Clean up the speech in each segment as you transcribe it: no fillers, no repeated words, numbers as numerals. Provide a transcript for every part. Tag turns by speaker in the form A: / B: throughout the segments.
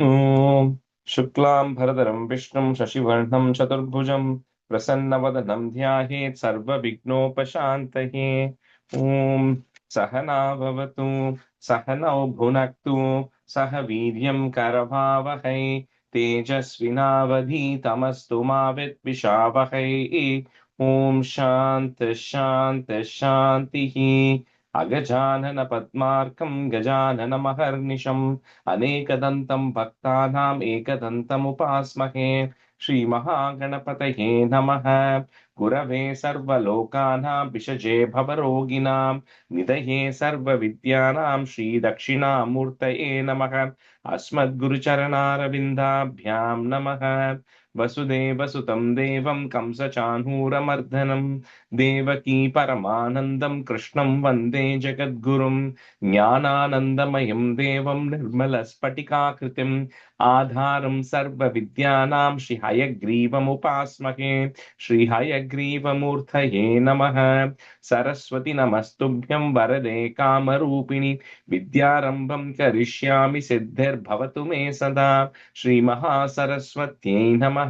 A: ॐ शुक्लां भरधरं विष्णुं शशिवर्णं चतुर्भुजं प्रसन्नवदनं ध्यायेत् सर्वविघ्नोपशान्तये। ॐ सहना भवतु, सहनौ भुनक्तु, सह वीर्यं करवावहै, तेजस्विनावधीतमस्तु मा विद्विषावहै। ॐ शान्ति शान्ति शान्तिः। अगजानन पद्मार्कं गजाननमहर्निशम् अनेकदन्तं भक्तानाम् एकदन्तमुपास्महे। श्रीमहागणपतये नमः। गुरवे सर्वलोकानां विषजे भवरोगिणां निधये सर्वविद्यानां श्रीदक्षिणामूर्तये नमः। अस्मद्गुरुचरणारविन्दाभ्यां नमः। वसुदेवसुतं देवं कंसचाणूरमर्दनं देवकी परमानन्दं कृष्णं वन्दे जगद्गुरुं। ज्ञानानन्दमयं देवं निर्मलस्फटिकाकृतिम् आधारं सर्वविद्यानां श्रीहयग्रीवमुपास्महे। श्रीहयग्रीवमूर्तये नमः। सरस्वति नमस्तुभ्यं वरदे कामरूपिणि विद्यारम्भं करिष्यामि सिद्धिर्भवतु मे सदा। श्रीमहासरस्वत्यै नमः।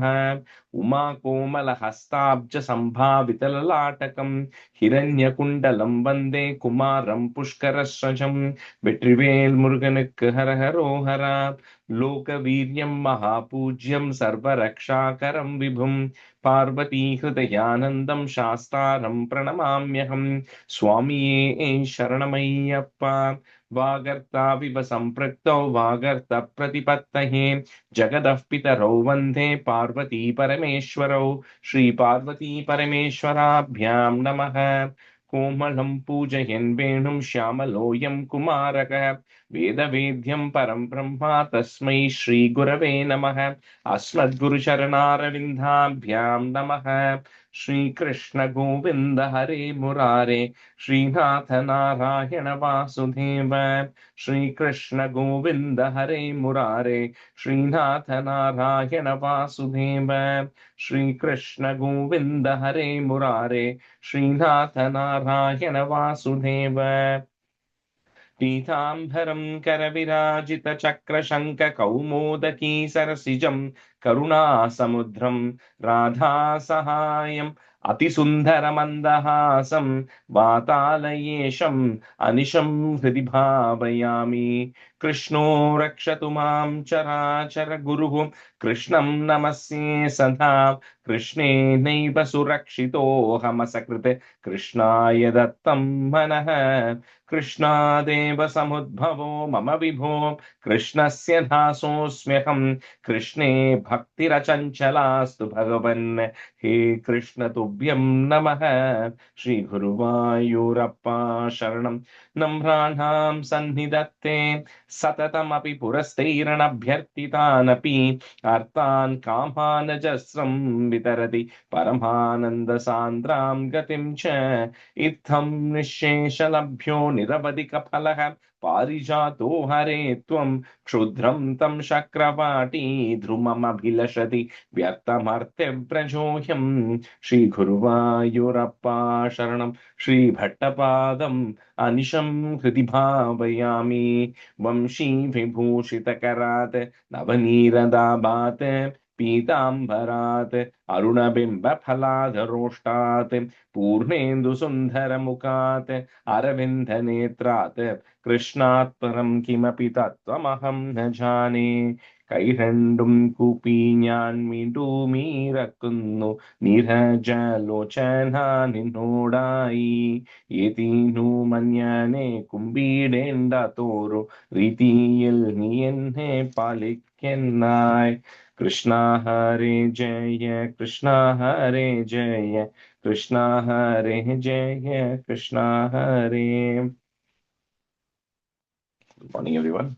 A: उमाकोमलहस्ताब्जसम्भावितललाटकं हिरण्यकुण्डलं वन्दे कुमारं पुष्करस्वजं। வெற்றிவேல் முருகனுக்கு ஹரஹரோஹரா. லோகவீரியம் மகாபூஜ்யம் சர்வரக்ஷாகரம் விபும் பார்வதி ஹிருதயானந்தம் சாஸ்தாரம் பிரணமாம்யகம். சுவாமியே சரணமையப்பா. வாகர்த்தாவிவ சம்பிரக்தௌ வாகர்த்த பிரதிபத்தஹே ஜகதः பிதரौ வந்தே பார்வதி பரமேஸ்வரौ. ஸ்ரீ பார்வதி பரமேஸ்வராभ्यां நமः. कोमलं पूजयन् वेणुं श्यामलोऽयं कुमारकः वेदवेद्यं परं ब्रह्म तस्मै श्रीगुरवे नमः। अस्मद्गुरुचरणारविन्दाभ्यां नमः। श्रीकृष्ण गोविन्द हरे मुरारे श्रीनाथ नारायण वासुदेव। श्रीकृष्ण गोविन्द हरे मुरारे श्रीनाथ नारायण वासुदेव। श्रीकृष्ण गोविन्द हरे मुरारे श्रीनाथ नारायण वासुदेव। पीताम्बरं करविराजितचक्रशङ्खकौमोदकी सरसिजं करुणासमुद्रं राधासहायम् अतिसुन्दरमन्दहासं वातालयेशम् अनिशं हृदि भावयामि। कृष्णो रक्षतु मां चराचर गुरुः कृष्णं नमस्ये सदा। कृष्णेनैव सुरक्षितोऽहमसकृत् कृष्णाय दत्तं मनः। कृष्णादेव समुद्भवो मम विभो कृष्णस्य दासोऽस्म्यहम्। कृष्णे भक्तिरचञ्चलास्तु भगवन्। हे कृष्ण तुभ्यं नमः। श्रीगुरुवायूरप्पा शरणं नम्राणां सन्निधत्ते सततमपि पुरस्तैरणभ्यर्थितानपि अर्थान् कामानजस्रं वितरति परमानन्दसान्द्रां गतिं च। इत्थं निःशेषलभ्यो निरवधिकफलः पारिजातो हरे त्वं क्षुद्रं तं शक्रवाटी ध्रुममभिलषति व्यर्थमर्त्यव्रजोऽयं। श्रीगुरुवायूरप्पा शरणं श्रीभट्टपादम् अनिशं हृदि भावयामि। वंशी विभूषितकरात् नवनीरदाभात् पीताम्बरात् अरुणबिम्बफलाधरोष्टात् पूर्णेन्दुसुन्दरमुखात् अरविन्दनेत्रात् कृष्णात् परं किमपि तत्त्वमहं न जाने. കൈരണ്ടും കൂപ്പി ഞാൻ വീണ്ടുമീറക്കുന്നു നീരജലോചന നിന്നോടായി. ഏതീനു മഞ്ഞനെ കുമ്പിടേണ്ട തോറു രീതിയിൽ നീ എന്നെ പാലിക്കെന്നായി. കൃഷ്ണ ഹരേ ജയ കൃഷ്ണ ഹരേ ജയ കൃഷ്ണ ഹരേ ജയ കൃഷ്ണ ഹരേ. Good morning, everyone.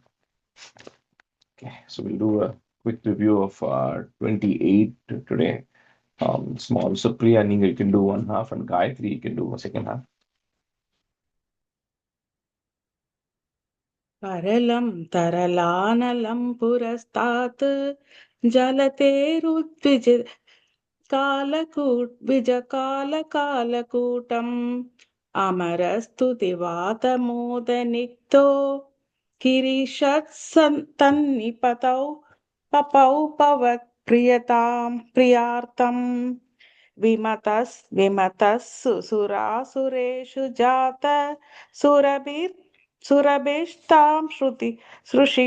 A: Okay, so we'll do a quick review of 28 today. Small. So Priya, Ninga, you can do one half, and Gayatri, you can do a second half.
B: परलं तरलानलं पुरस्तात् जलतेरुद्विज कालकूटम् अमरस्तुतिवातमोदनिक्तो किरीशत्सन्तन्निपतौ पपौ पवत् प्रियार्तं विमतः सुरासुरेषु जात सुरभिस्तां सृषि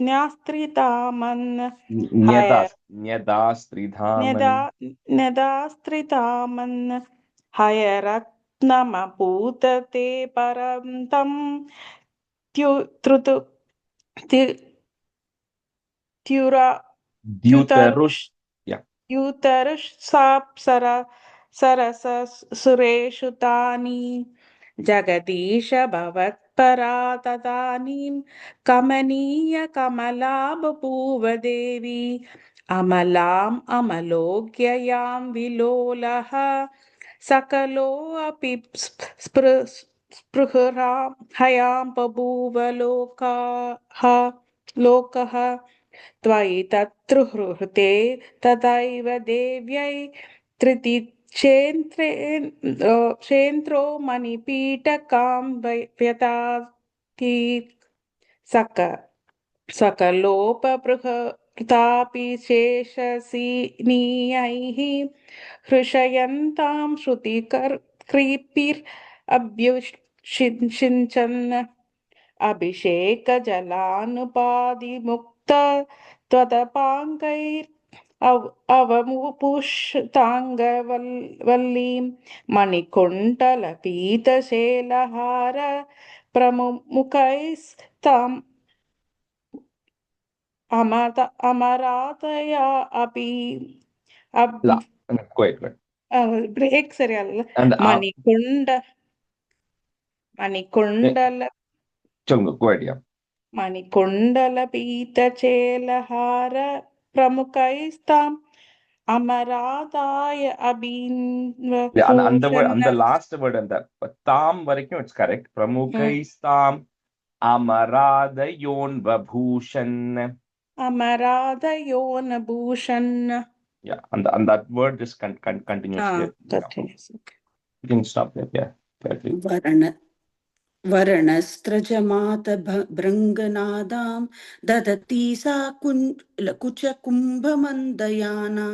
B: न्यास्त्रितामन्
A: न्यदास्त्रिधामन्
B: न्यदास्त्रितामन् हयरत्नमपूत ते परं तं
A: द्युतरुष् yeah
B: सरसुरेषु तानि जगदीश भवत्परा तदानीं कमनीय कमला बभूव देवी अमलाम् अमलोक्ययां विलोलः सकलोऽपि स्पृहरां हयां बभूव लोकः त्वयि तत्रुहृते तथैव देव्यै क्षेत्रो मणिपीठकां व्यताति सकलोपबृहतापि शेषसिनीयैः हृषयन्तां श्रुतिकृपिरभ्युषिञ्चन् अभिषेकजलानुपादिमुक्त अवमुपुष्टाङ्गवल्लीं मणिकुण्डलपीतशैलहार प्रमुखैस्ताम् अमरातया अपि
A: la quite
B: ब्रेक ಸರಿಯಲ್ಲ
A: and
B: ಮಣಿಕುಂಡಲ
A: quite yeah
B: मणिकुण्डलपीतचेलहार प्रमुखैस्ताम् अमरादाय
A: yeah and the word
B: अभिभूषन्
A: and the last word and that tam varaikum it's correct pramukhai amaradayon vabhushan
B: अमरादयोनभूषन्
A: yeah and that word just continuously
B: continuous. Okay.
A: you can stop there yeah exactly.
C: वर्णस्त्रजमात भृङ्गनादां ददती सा कुचकुम्भमन्दयाना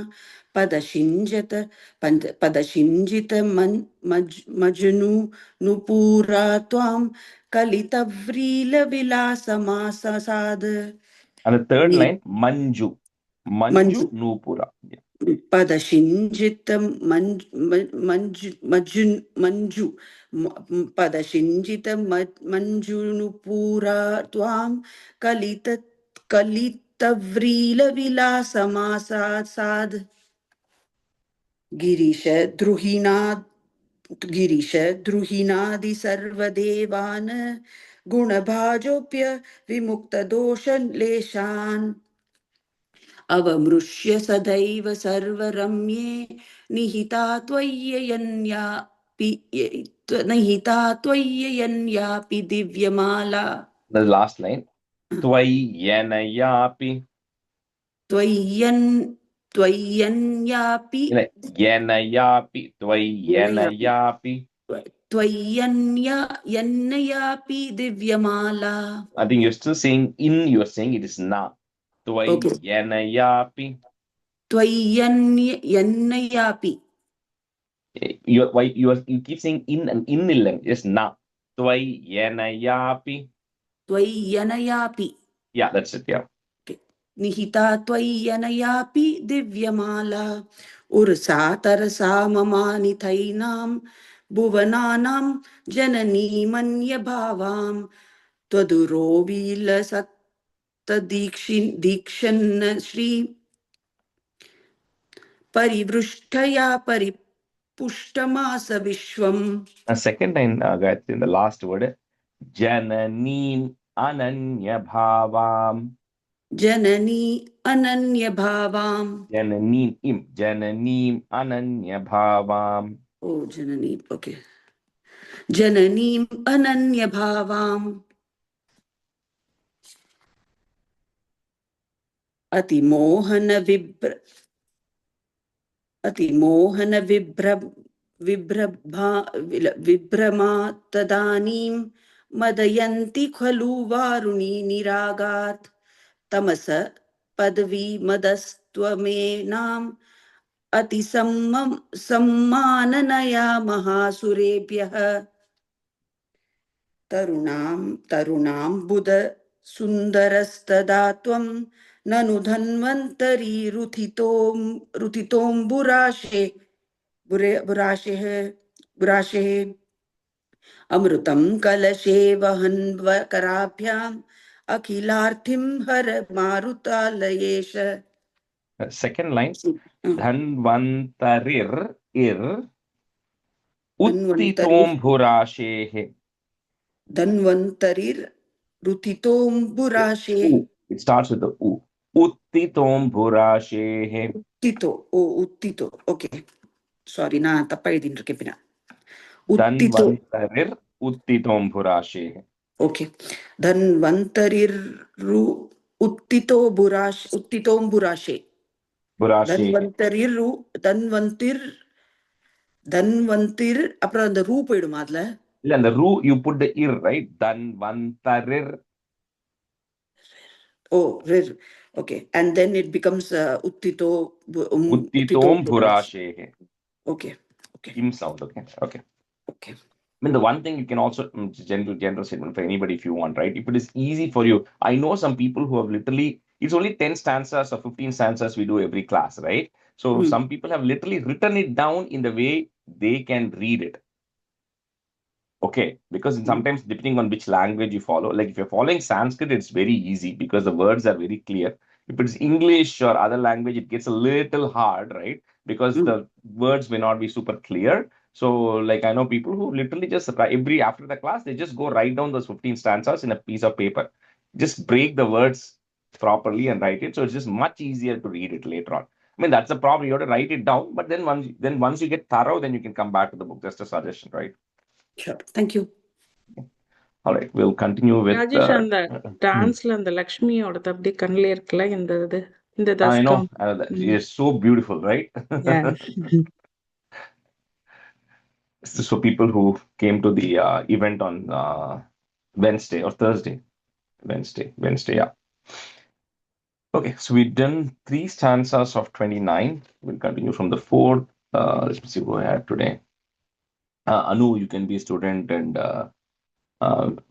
C: पदशिञ्जित मज्नु नुपूरा त्वां कलितव्रीलविलासमासाद
A: And the third line manju nupura yeah.
C: पदशिञ्जित Manju पदशिञ्जित मञ्जुनुपूरा त्वां कलितव्रीलविलासमासाद गिरीश द्रुहिणादि गुणभाजोप्य विमुक्तदोषलेशान् अवमृश्य सदैव सर्वरम्ये निहिता त्वय्ययन्यापि दिव्यमाला.
A: The last line त्वय्यनयापि
C: त्वय्यन्यापि दिव्यमाला.
A: I think you're still saying in, you're saying it is na. Tvayanayapi.
C: Tvayanayapi.
A: You keep saying in and in illam. It's na. Tvayanayapi.
C: Tvayanayapi.
A: Yeah, that's it. Yeah.
C: निहिता त्वय्यनयापि दिव्यमाला Ursa तरसा ममानिथैनां भुवनानां जननीमन्यभावां त्वदुरोविलसत्तदीक्षन् श्री परिवृष्टया परिपुष्टमास विश्वम्.
A: A second line, Gayatri, in the last word, Jananeem Ananya Bhavam.
C: जननी अनन्य भावाम.
A: Jananeem Ananya Bhavam.
C: Oh, जननी, okay. जननीम अनन्य भावाम. अतिमोहन विभ्रमा तदानीं मदयन्ति खलु वारुणी निरागात् तमस पदवी मदस्त्वमेनाम् सम्माननया महासुरेभ्यः तरुणां बुध सुन्दरस्तदा त्वं ननु धन्वन्तरी रुथितोऽम्बुराशे बुराशेः अमृतं कलशे वहन् कराभ्याम् अखिलार्थिं हर मारुतालयेश.
A: Second line. Dhanvantarir Uttitombhurashehe.
C: Dhanvantarir Rutitombhurashe.
A: It starts with the U. Uttitombhurashehe.
C: Uttito. Oh, Uttito. Okay. Sorry, na tappa idinirke.
A: Dhanvantarir Uttitombhurashehe.
C: Okay. Dhanvantarir Uttitombhurashe. Dhanvantir அப்புறம் அந்த ரூ போயிடுமா அதுல?
A: இல்ல அந்த ரூ you put the ir, right? Dhanvantarir.
C: Oh, rir. Okay. And then it becomes
A: Uttitombhurashehe.
C: Okay. Okay.
A: Im sound, okay? Okay.
C: Okay.
A: I mean, the one thing you can also, general statement for anybody if you want, right? If it is easy for you, I know some people who have literally, it's only 10 stanzas or 15 stanzas we do every class, right? So some people have literally written it down in the way they can read it. Okay, because sometimes depending on which language you follow, like if you're following Sanskrit, it's very easy because the words are very clear. If it's English or other language, it gets a little hard, right? Because the words may not be super clear. So, like I know people who literally just after the class, they just go write down those 15 stanzas in a piece of paper, just break the words properly and write it. So it's just much easier to read it later on. I mean, that's the problem. You have to write it down, but then once you get thorough, then you can come back to the book. Just a suggestion, right?
C: Sure. Thank you.
A: All right, we'll continue with
B: Rajesh அந்த டான்ஸ்ல அந்த லக்ஷ்மியோட அப்படி கண்ணிலே இருக்குல்ல இந்த தசகம்.
A: I know that. It's so beautiful, right?
B: Yeah.
A: So people who came to the event on Wednesday or Thursday, Wednesday, yeah. Okay, so we've done 3 stanzas of 29. We'll continue from the 4th. Let's see who I had today. Anu, you can be a student, and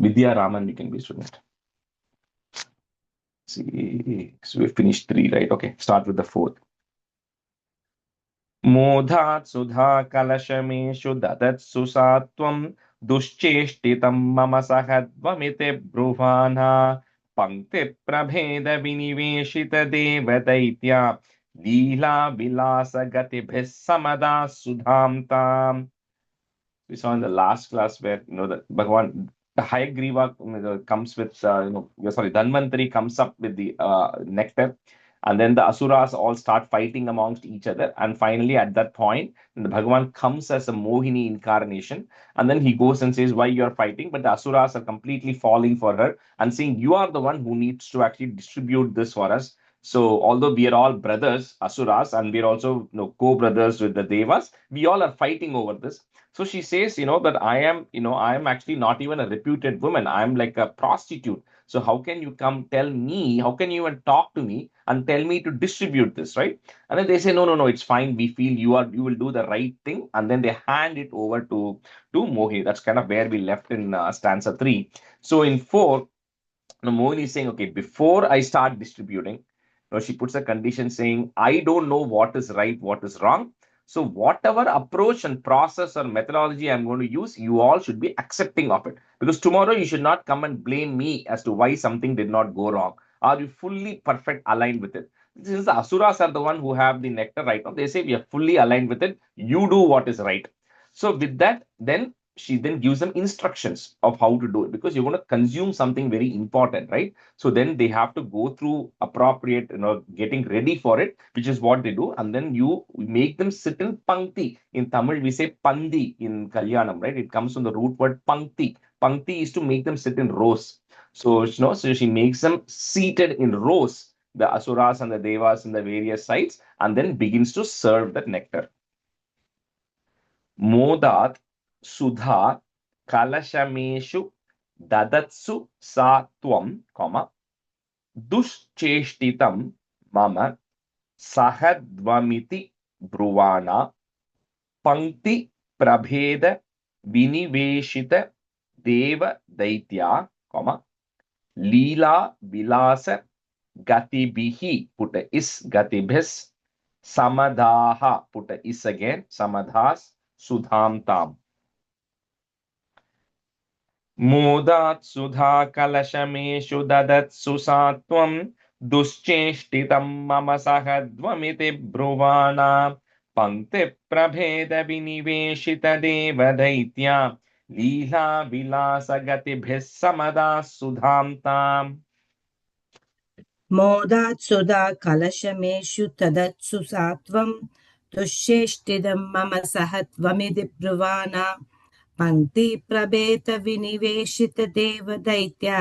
A: Vidya Raman, you can be a student. See, so we finished 3, right? Okay, start with the 4th. Modhat sudha kalashameshu dadatsu satvam duscheshtitam mama sahadvamite bruvana pankti prabheda viniveshita devadaitya leela vilasa gatibhis samada sudhamtam. We saw in the last class where, that Bhagavan, the Hayagriva comes with, Dhanvantari comes up with the nectar, and then the Asuras all start fighting amongst each other. And finally, at that point, the Bhagavan comes as a Mohini incarnation, and then he goes and says, why you are fighting? But the Asuras are completely falling for her and saying, you are the one who needs to actually distribute this for us. So although we are all brothers, Asuras, and we are also co-brothers with the Devas, we all are fighting over this. So she says, that I am actually not even a reputed woman. I'm like a prostitute. So how can you come tell me? How can you even talk to me and tell me to distribute this, right? And then they say, no, it's fine. We feel you will do the right thing. And then they hand it over to Mohi. That's kind of where we left in stanza 3. So in 4, Mohi is saying, okay, before I start distributing, she puts a condition saying, I don't know what is right, what is wrong. So whatever approach and process or methodology I'm going to use, you all should be accepting of it. Because tomorrow you should not come and blame me as to why something did not go wrong. Are you fully perfect aligned with it? Since the Asuras are the one who have the nectar right now, they say we are fully aligned with it. You do what is right. So with that, then she then gives them instructions of how to do it, because you're going to consume something very important, right? So then they have to go through appropriate, getting ready for it, which is what they do. And then you make them sit in pankti. In Tamil, we say pandi in Kalyanam, right? It comes from the root word pankti. Pankti is to make them sit in rows. So, so she makes them seated in rows, the Asuras and the Devas in the various sides, and then begins to serve that nectar. Modat Sudha Kalashameshu dadatsu sa tvam, comma, duscheshtitam mama sahadvamiti bruvana pankti prabheda viniveshita deva daitya, comma, Leela Vilasa Gatibihi, put a is Gatibhis, Samadhaha, put a is again, Samadhas Sudham Tam. Modat Sudha Kalashameshu Dadat Susatvam Duscheshtitam Mama Sahadvamiti Bruvana Pankti Prabheda Viniveshita Deva Daitya Leela Vilasa Gatibhis Samadas Sudham Tam.
D: मोदात् सुधा कलशमेषु तदत्सु सात्वं तुष्येष्टिदं मम सहत्वमिति ब्रुवाना पङ्क्तिप्रभेदविनिवेशितदेवदैत्या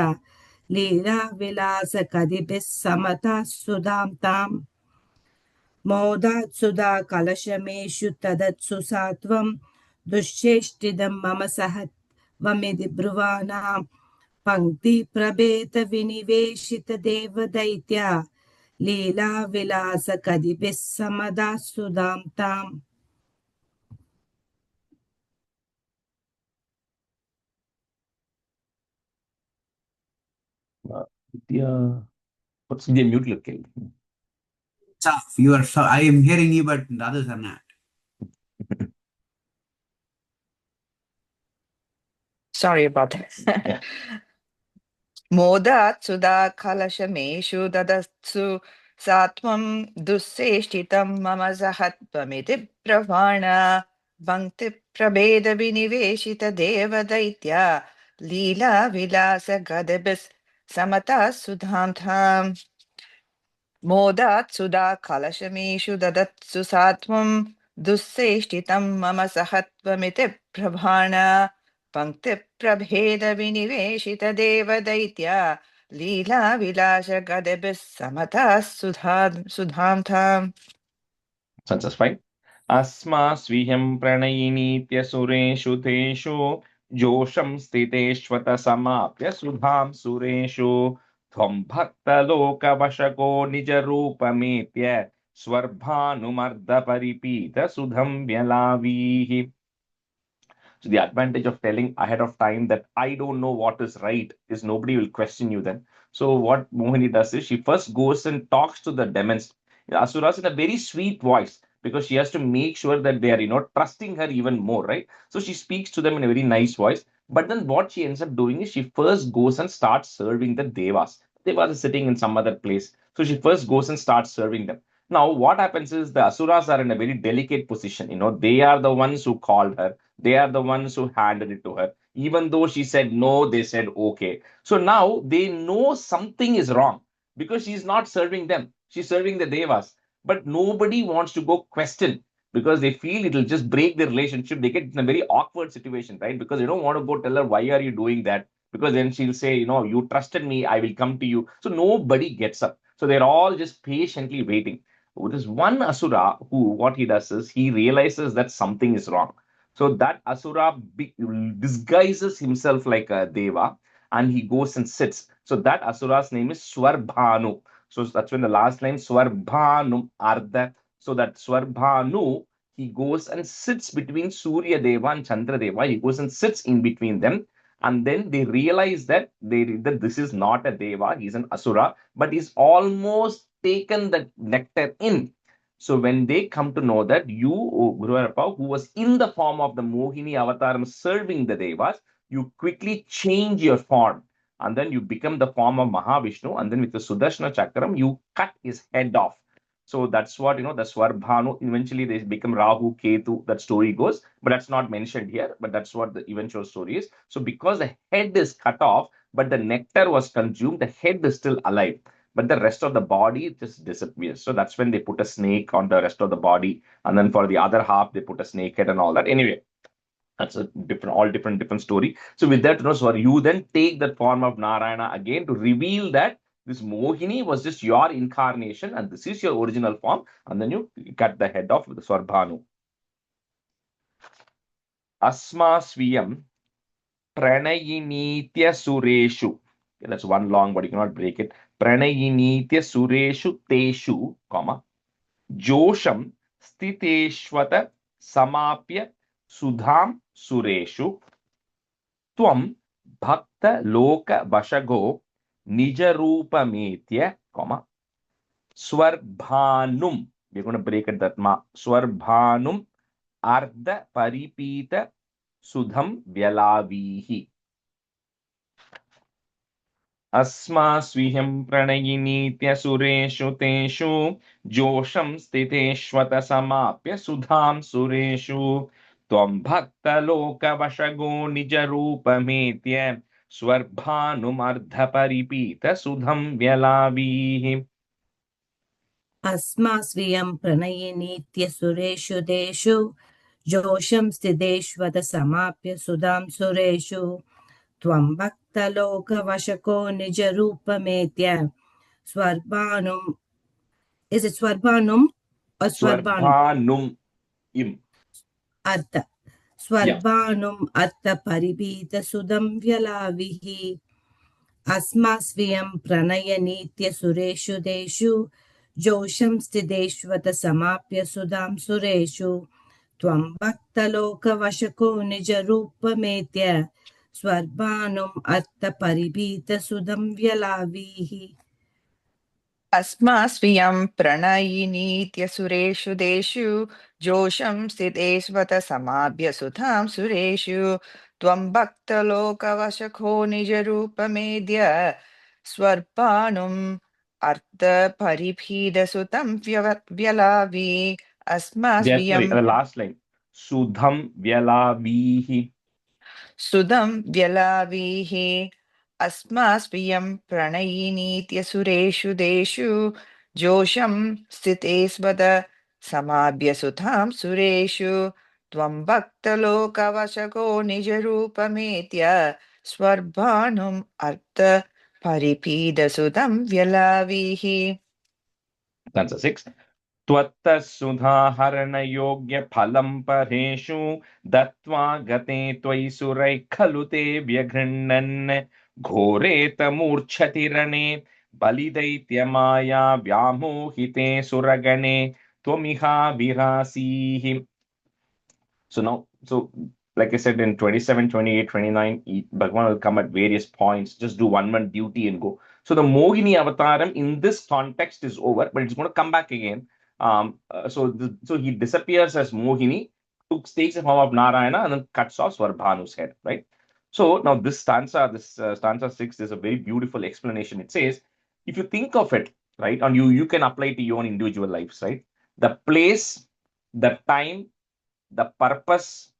D: लीलाविलासकदिभिः समताः सुधां ताम् मोदात् सुधा कलशमेषु तदत्सु सात्वं दुश्चेष्टिदं मम सहत्वमिति ब्रुवाना पङ्क्तिप्रभेदविनिवेशितदेवदैत्या लीलाविलासकदिभिः समदाः सुधां ताम्
A: What's the mute looking?
E: Tough. You are so, I am hearing you, but the others are not.
F: Sorry about that.
A: Yeah.
F: Modat sudha kalashameshu dadatsu satvam dusseshtitam mama zahatvamiti pravana bhankti prabheda viniveshita deva daitya leela vilasa gadabis samata sudham tham. Modat sudha kalashameshu dadatsu satvam dusseshtitam mama sahatvamiti prabhana Pankti prabheda viniveshita deva daitya leela vilasa gadabis samata sudham tham.
A: Sounds just fine. Asma swiham pranayini sureshu teshu josham stiteshvata samapya sudham sureshu tvam bhakta loka vashako nija rupametya swarbhanumarda paripita sudham vyalavihi. So the advantage of telling ahead of time that I don't know what is right is nobody will question you then. So what Mohini does is she first goes and talks to the demons, asuras, in a very sweet voice, because she has to make sure that they are, trusting her even more, right? So she speaks to them in a very nice voice. But then what she ends up doing is she first goes and starts serving the devas. Devas are sitting in some other place. So she first goes and starts serving them. Now, what happens is the asuras are in a very delicate position. They are the ones who called her. They are the ones who handed it to her. Even though she said no, they said okay. So now they know something is wrong because she's not serving them. She's serving the devas. But nobody wants to go question because they feel it'll just break their relationship. They get in a very awkward situation, right? Because they don't want to go tell her, why are you doing that? Because then she'll say, you trusted me, I will come to you. So nobody gets up. So they're all just patiently waiting. There's one asura who, what he does is he realizes that something is wrong. So that asura disguises himself like a deva and he goes and sits. So that asura's name is Swarbhanu. So that's when the last line Swarbhanu Ardha. So that Swarbhanu, he goes and sits between Surya Deva and Chandra Deva. He goes and sits in between them. And then they realize that that this is not a deva, he's an asura, but he's almost taken the nectar in. So when they come to know that you, Guruvarappa, who was in the form of the Mohini Avataram serving the devas, you quickly change your form and then you become the form of Mahavishnu, and then with the Sudarshana Chakram, you cut his head off. So that's what, the Swarbhanu, eventually they become Rahu, Ketu, that story goes, but that's not mentioned here, but that's what the eventual story is. So because the head is cut off, but the nectar was consumed, the head is still alive, but the rest of the body just disappears. So that's when they put a snake on the rest of the body, and then for the other half, they put a snake head and all that. Anyway, that's a different story. So with that, you then take that form of Narayana again to reveal that this Mohini was just your incarnation and this is your original form, and then you cut the head off with the Swarbhanu. Asma Swiyam Pranayinitya Sureshu. Okay, that's one long, but you cannot break it. Pranayinitya Sureshu Teshu, comma. Josham Stiteshwata Samapya Sudham Sureshu. Tvam Bhakta Loka Vashago Nijarupametya, comma. Swarbhanum. We're going to break it that ma. Swarbhanum Ardha Paripita Sudham Vyalavihi. Asmasviham Pranayinitya Sureshu Teshu Josham Stiteshwata Samapya Sudham Sureshu Tvam Bhakta Loka Vashago Nijarupametya Swarbhanum Ardha Paripita Sudham Vyalavihi.
D: अस्मास्वियं प्रणयिनीत्य सुरेषु देषु जोषं स्थितेष्वत समाप्य सुधां सुरेषु त्वं भक्तलोकवशको निजरूपमेत्य स्वर्भानुम्. Is it Swarbanum or Swarbanum?
A: Swarbhanum im.
D: Artha. Swarbanum Artha Paribhita Sudam Vyalavihi. Asmasviyam Pranayinitya Sureshu Deshu Josham Stideshvata Samapya Sudam Sureshu Tvam Bhakta Loka Vashako Nijarupa Metya Swarbanum Artha Paribhita Sudam Vyalavihi.
F: Asmasviyam Pranayinitya Sureshu Deshu Josham Stiteshvata Samabhya Sudham Sureshu Tvam Bhakta Loka Vashakho Nijarupamedya Swarpanum Artha Paribhida Sutam Vyalavi
A: Sorry,
F: Asmasviyam
A: the last line. Sudham Vyalavihi.
F: Sudam Vyalavihi Asmasviyam Pranayinitya Sureshu Deshu Josham Stitesvada Samabhya Sutham Sureshu Tvam Bhakta Loka Vashako Nijarupametya Swarbhanum Artha Paripida Sudam Vyalavihi.
A: Stanza 6. Tvatta Sudha Harana Yogya Phalam Pareshu Dattva Gate Tvai Surai Khalute Vyagrinnan Ghoreta Murchati Rane Balidaitya Maya Vyamohite Suragane Twamiha Virasihi. So now, like I said, in 27, 28, 29, Bhagavan will come at various points, just do one duty and go. So the Mohini Avataram in this context is over, but it's going to come back again. So he disappears as Mohini, takes the form of Narayana, and then cuts off Swarbhanu's head, right? So now this stanza 6 is a very beautiful explanation. It says, if you think of it, right, and you can apply to your own individual lives, right? The place, the time, the purpose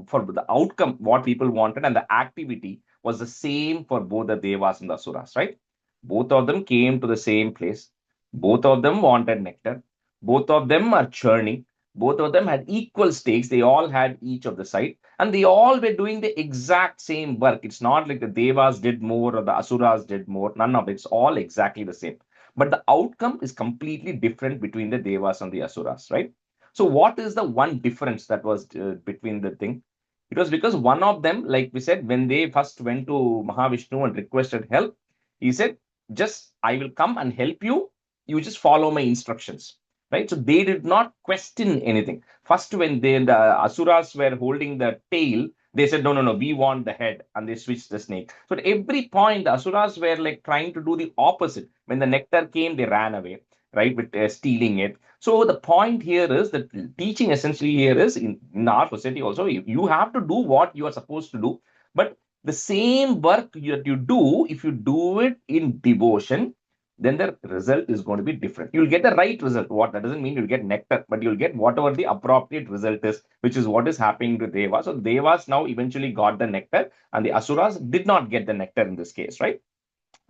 A: for the outcome, what people wanted, and the activity was the same for both the Devas and the Asuras, right? Both of them came to the same place. Both of them wanted nectar. Both of them are churning. Both of them had equal stakes. They all had each of the side, and they all were doing the exact same work. It's not like the Devas did more or the Asuras did more. None of it. It's all exactly the same. But the outcome is completely different between the Devas and the Asuras, right? So what is the one difference that was between the thing? It was because one of them, like we said, when they first went to Mahavishnu and requested help, he said, just, I will come and help you. You just follow my instructions, right? So they did not question anything. First, when the Asuras were holding the tail, they said, no, we want the head, and they switched the snake. So at every point, the Asuras were like trying to do the opposite. When the nectar came, they ran away, right, with stealing it. So the point here is that teaching essentially here is in our society also, you have to do what you are supposed to do. But the same work that you do, if you do it in devotion, then the result is going to be different. You'll get the right result. What that doesn't mean you'll get nectar, but you'll get whatever the appropriate result is, which is what is happening to Devas. So Devas now eventually got the nectar, and the Asuras did not get the nectar in this case, right?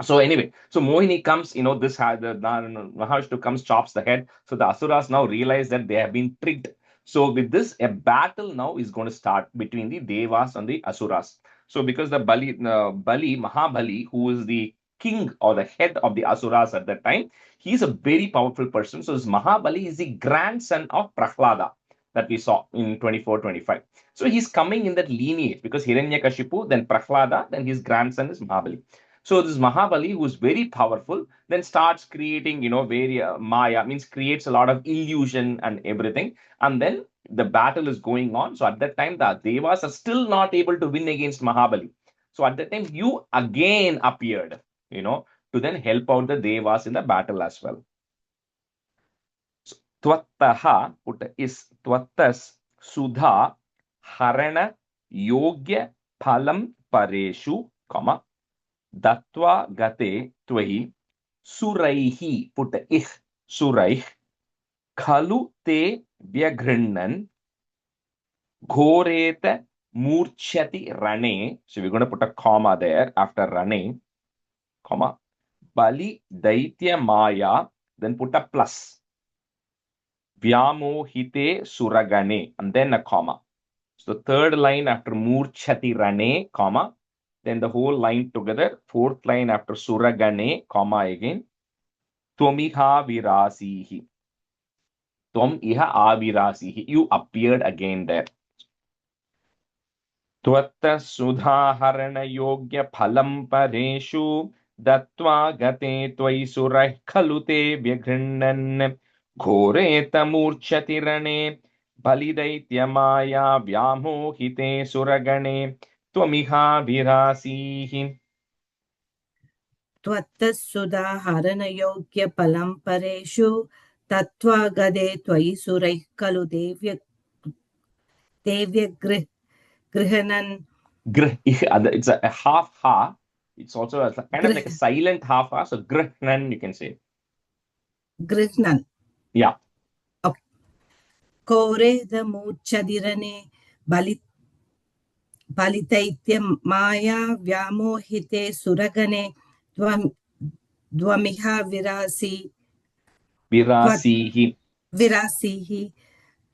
A: So anyway, so Mohini comes, this had the Mahavishnu comes, chops the head. So the Asuras now realize that they have been tricked. So with this, a battle now is going to start between the Devas and the Asuras. So because the Mahabali, who is the king or the head of the Asuras at that time, he is a very powerful person. So this Mahabali is the grandson of Prahlada. that we saw in 24-25. So he's coming in that lineage because Hiranyakashipu, then Prahlada, then his grandson is Mahabali. So this Mahabali, who's very powerful, then starts creating, Maya, means creates a lot of illusion and everything. And then the battle is going on. So at that time, the Devas are still not able to win against Mahabali. So at that time, you again appeared, to then help out the Devas in the battle as well. So, Tvattaha, put is Tvattas Sudha Harana Yogya Phalam Pareshu, comma, Dattva Gate Twahi Suraihi, put ih Suraih Khalu Te Vyagrinnan Ghoreta Murchati Rane. So we're going to put a comma there after Rane, comma, Bali Daitya Maya, then put a plus. Vyamohite Suragane, and then a comma. So the third line after Murchati Rane, comma, then the whole line together. Fourth line after Suragane, comma again. Twamiha Virasihi. Tvam iha avirasihi. You appeared again there. Tvatta Sudhaharana Yogya Phalam Pareshu Dattva Gate Tvai Surah Khalute Vyagrinnan Ghoreta Murchati Rane Balidaitya Maya Vyamohite Suragane Twamiha Virasihi.
D: त्वत्तस्सुधाहरणयोग्य फलं परेषु तत्त्वा गदे त्वयि सुरैः खलु देव्यगृहणन्
A: It's a half ha. It's also a kind of like a silent half ha. So grihnan, you can say.
D: गृह्णन्.
A: Yeah.
D: Okay. कोरेदमूर्च्छदिरणे बलितैत्य माया व्यामोहिते सुरगणे द्वमिहा विरासीहि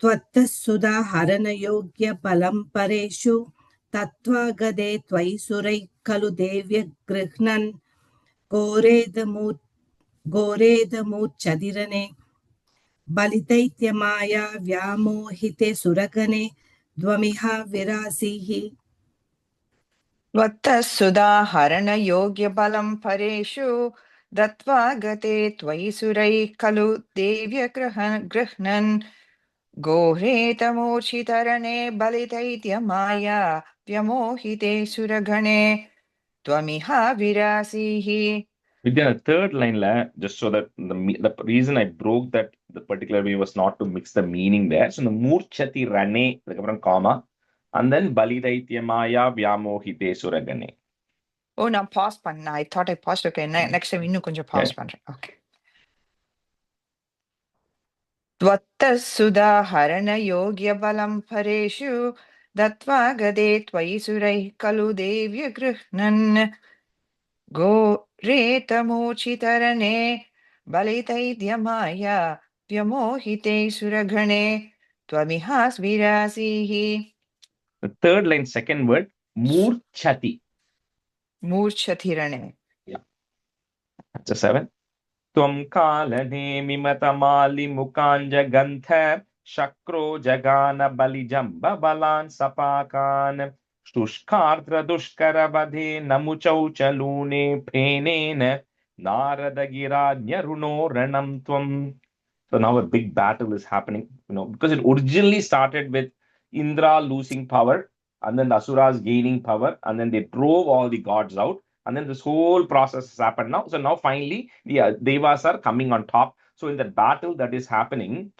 D: त्वत्तस्सुधाहरणयोग्य फलं परेषु तत्त्वा गदे त्वयि सुरैः खलु देव्यगृह्णन् घोरेदमूर्च्छदिरणे बलितैत्यमाया व्यामोहिते सुरगणे द्वमिहा विरासीहि.
F: त्वत्तस्सुधाहरणयोग्यबलं परेषु दत्त्वा गते त्वयि सुरैः खलु देव्यगृह्णन् घोरेतमूर्छितरणे बलितैत्यमाया व्यमोहिते सुरगणे त्वमिहा विरासीहि.
A: Vidya, the third line, just so that the reason I broke that the particular way was not to mix the meaning there. So the Murchati Rane, like comma, and then Balidaitya Maya Vyamohite Suragane.
F: Oh, now pause panna. I thought I paused. Okay, next time இன்னும் கொஞ்சம் pause பண்றேன். Okay. त्वत्तस्सुधाहरणयोग्यबलं परेषु दत्त्वा गदे त्वयि सुरैः खलु देव्यगृह्णन् घोरेतमूर्छितरणे बलितैत्यमाया व्यमोहिते सुरगणे त्वमिहा विरासीहि.
A: The third line, second word, Murchati.
F: मूर्छतिरणे.
A: Yeah. That's a 7. Tvam kalane mimatamali mukanja gantha shakro jagana balijamba balan sapakan shushkardra dushkara badhe namuchauchalune phenena naradagirajnaruno ranam tvam. So now a big battle is happening, because it originally started with Indra losing power, and then the Asuras gaining power, and then they drove all the gods out, and then this whole process has happened now. So now finally the Devas are coming on top. So in the battle that is happening,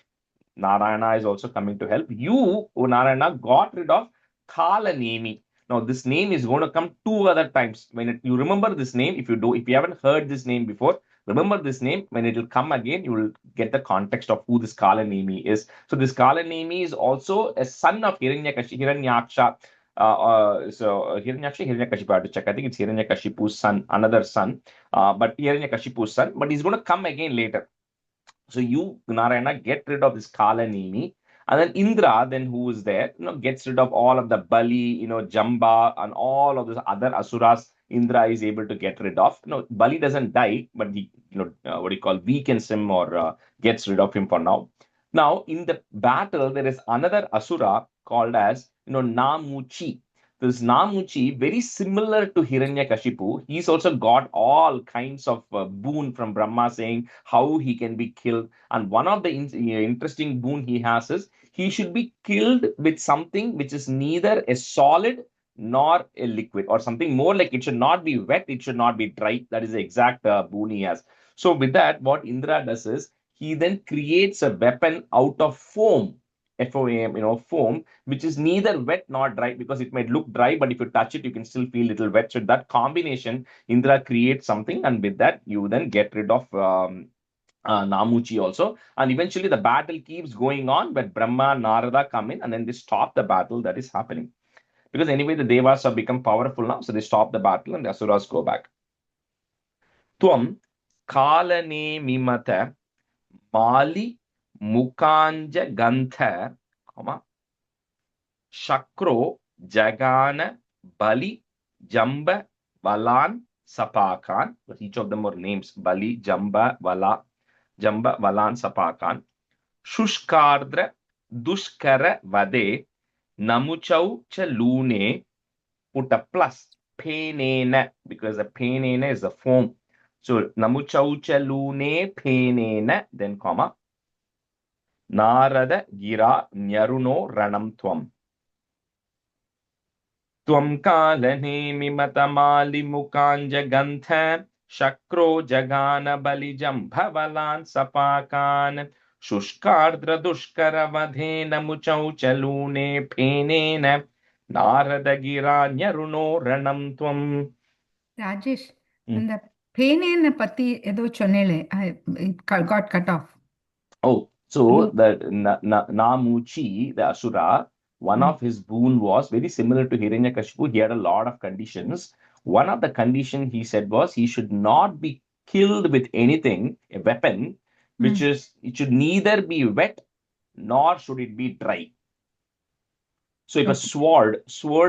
A: Narayana is also coming to help. You, O Narayana, got rid of Kalanemi. Now this name is going to come 2 other times. When you remember this name, if you haven't heard this name before, remember this name. When it will come again, you will get the context of who this Kalanemi is. So this Kalanemi is also a son of Hiranyaksha. So Hiranyakashipu, I have to check. I think it's Hiranyakashipu's son, another son. But Hiranyakashipu's son. But he's going to come again later. So you, Narayana, get rid of this Kalanemi. And then Indra, who is there, gets rid of all of the Bali, Jamba, and all of those other Asuras. Indra is able to get rid of. Bali doesn't die, but he, weakens him or gets rid of him for now. Now, in the battle, there is another asura called as, Namuchi. This Namuchi, very similar to Hiranyakashipu, he's also got all kinds of boon from Brahma saying how he can be killed. And one of the interesting boon he has is he should be killed with something which is neither a solid nor a liquid, or something more like it should not be wet, it should not be dry. That is the exact boon he has. So with that, what Indra does is he then creates a weapon out of foam, FOAM, foam, which is neither wet nor dry, because it might look dry, but if you touch it, you can still feel a little wet. So that combination, Indra creates something, and with that, you then get rid of Namuchi also. And eventually the battle keeps going on, but Brahma and Narada come in and then they stop the battle that is happening. Because anyway, the Devas have become powerful now, so they stop the battle and the Asuras go back. Tvam kalane mimata Mali Mukanja Gantha, Shakro Jagana Bali Jamba Valan Sapakan. Each of them were names: Bali, Jamba, Valan, Sapakan. Shushkardra Dushkara Vade Namuchau Chalune. Put a plus penena, because the penena is the foam. So Namuchaucha lune penena, then comma. Narada gira nyaruno ranam tvam. Tvam kalane mimatamali mukanja gantha. Shakro jagana balijam bhavalan sapakan. Shushkardra dushkara vadhe namuchaucha lune penena. Narada gira nyaruno ranam tvam.
G: Rajesh, and the pain pati edo chonele, it got cut off.
A: Oh, so the Namuchi, the Asura, one of his boon was very similar to Hiranyakashipu. He had a lot of conditions. One of the conditions he said was he should not be killed with anything, a weapon, which is, it should neither be wet nor should it be dry. So if a sword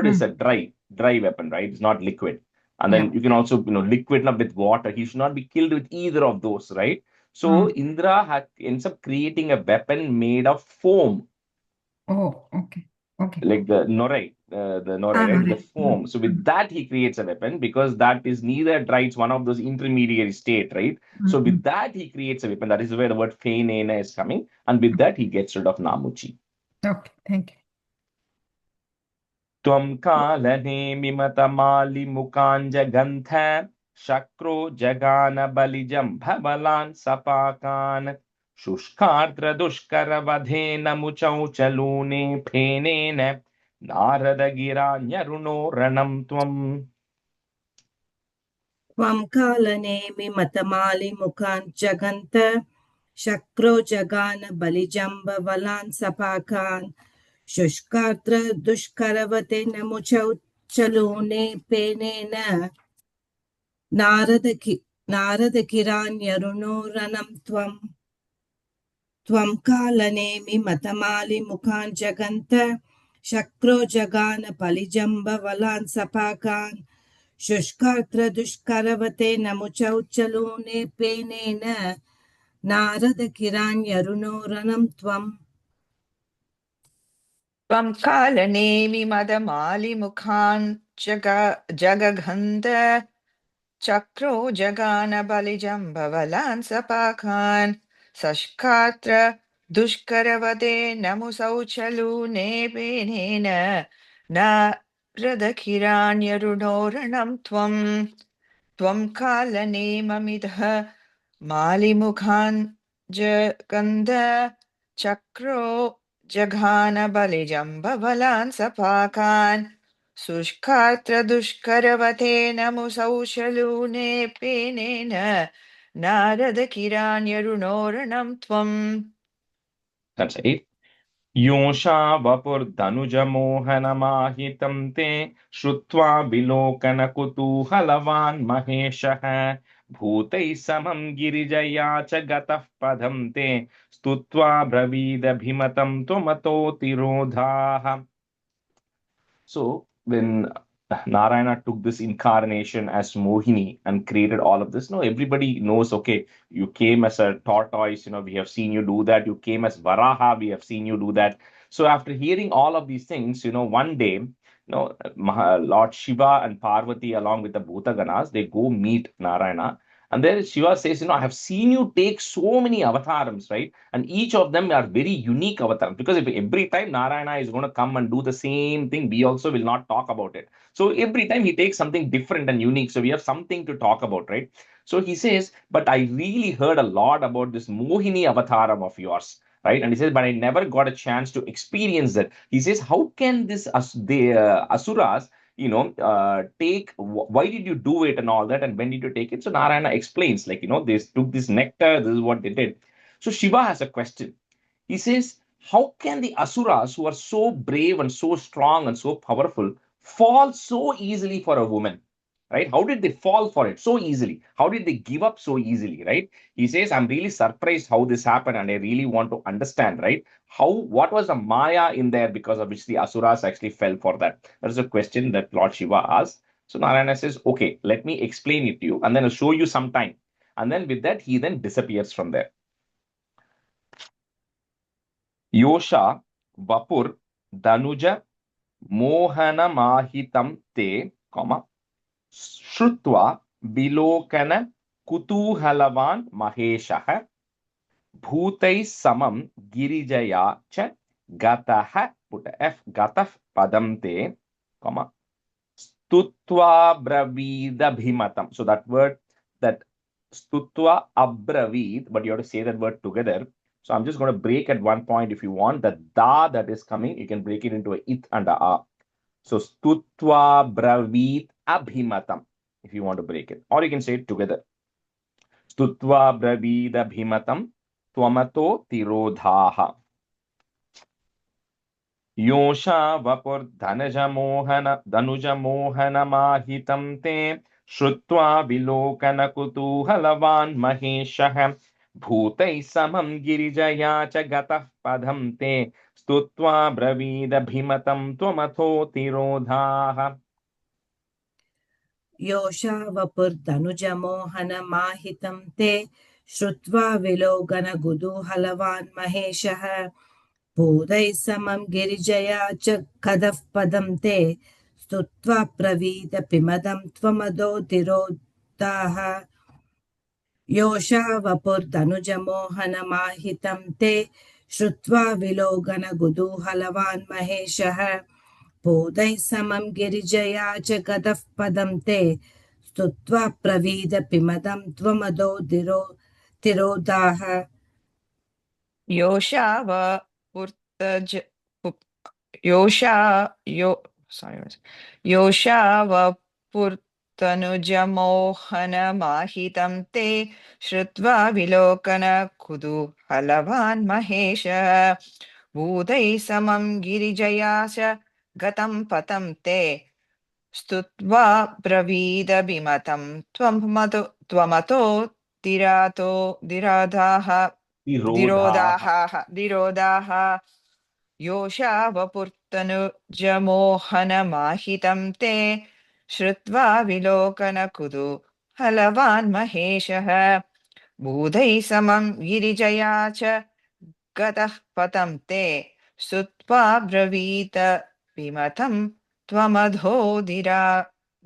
A: is a dry weapon, right? It's not liquid. And then you can also, liquid with water. He should not be killed with either of those, right? So Indra ends up creating a weapon made of foam.
G: Oh, okay.
A: Like the norai, right? The foam. So with that, he creates a weapon, because that is neither dry, it's one of those intermediary state, right? So with that, he creates a weapon. That is where the word feinena is coming. And with that, he gets rid of Namuchi.
G: Okay, thank you.
A: Tvam kalane mimatamali mukanja gantha. Shakro jagana balijam bhavalan sapakan. Shushkardra dushkara vadhena muchauchalune phenena. Narada gira nyaruno ranam tvam.
D: Tvam kalane mimatamali mukan jaganta. Shakro jagana balijamba valan sapakan. Shushkatra dushkaravate namuchau chalune penena. Narada kiranyaruno ranam tvam. Tvam kalane mimatamali mukan jaganta. Shakro jagana palijamba valan sapakan. Shushkatra dushkaravate namuchau chalune penena. Narada kiranyaruno ranam tvam.
F: Tvam kalane madamali mukhan jagaganda chakro jagana balijamba valan sapakan sashkatra dushkaravade namusauchalune penena na radhakiranyarunoranam tvam tvam kalane mamidha malimukhan jaganda chakro jagana balijamba valan sapakan Sushkatra dushkaravate namusauchalune penena narada kiranyarunoranam tvam.
A: That's it. Yosha vapur dhanuja mohana mahitam te shrutva bilokana kutuhalavan maheshaha bhutai samam girijaya cha gatah padam te stutva bravida bhimatam tomato tirodhaha. So when Narayana took this incarnation as Mohini and created all of this. No, everybody knows, okay, you came as a tortoise, we have seen you do that. You came as Varaha, we have seen you do that. So after hearing all of these things, one day, Lord Shiva and Parvati, along with the Bhutaganas, they go meet Narayana. And there Shiva says, I have seen you take so many avatarams, right? And each of them are very unique avatars. Because if every time Narayana is going to come and do the same thing, we also will not talk about it. So every time he takes something different and unique. So we have something to talk about, right? So he says, but I really heard a lot about this Mohini avataram of yours, right? And he says, but I never got a chance to experience that. He says, how can the asuras, why did you do it and all that? And when did you take it? So Narayana explains, they took this nectar, this is what they did. So Shiva has a question. He says, how can the asuras who are so brave and so strong and so powerful fall so easily for a woman? Right? How did they fall for it so easily? How did they give up so easily? Right? He says, I'm really surprised how this happened, and I really want to understand, right? What was the Maya in there because of which the asuras actually fell for that? That is a question that Lord Shiva asked. So Narayana says, okay, let me explain it to you, and then I'll show you some time. And then with that, he then disappears from there. Yosha Vapur Danuja Mohana Mahitam Te, Shrutva Bilokana Kutuhalavan Maheshaha Bhutai Samam Girijaya Cha Gataha, put a F, Gataf Padam Te, Stutva Bravida Bhimatam. So that word, that Stutva Abravid, but you have to say that word together. So I'm just going to break at one point if you want. The da that is coming, you can break it into a it and a a. So Stutva Bravit Abhimatam, if you want to break it. Or you can say it together. Stutva Bravid Abhimatam Twamato Tirodhaha. Yosha Vapur Dhanuja Mohana Mahitam Te Shrutva Vilokana Kutuhalavan Maheshah Bhutai Samam Girijaya Cha Gatah Padam Te Stutva Bravida Bhimatam Twamatho Tirodhaha.
D: Yosha Vapurdanujamohana Mahitam Te Shrutva Vilogana Gudu Halavan Maheshah Bodai Samam Girijaya Cha Kadaf Padam Te Stutva Pravida Pimadam Tvamado Tirodaha. Yosha Vapurdanujamohana Mahitam Te Shrutva Vilogana Gudu Halavan Maheshah Bodai Samam Girijaya Cha Gadaf Padam Te Stutva Pravida Pimadam Tvamado Tirodaha.
F: Yosha Vapurtaj Yosha Vapurtanujamohana Mahitam Te Shrutva Vilokana Kudu Halavan Mahesha Bhudai Samam Girijayasha Gatam Patam Te Stutva Bravida Bimatam Twamato Diradaha Yosha Vapurtanujamohana Mahitam Te Shrutva Vilokana Kudu Halavan Maheshah Bhudai Samam Girijaya Cha Gatah Patam Te Stutva Bravita Bimatam Twamadho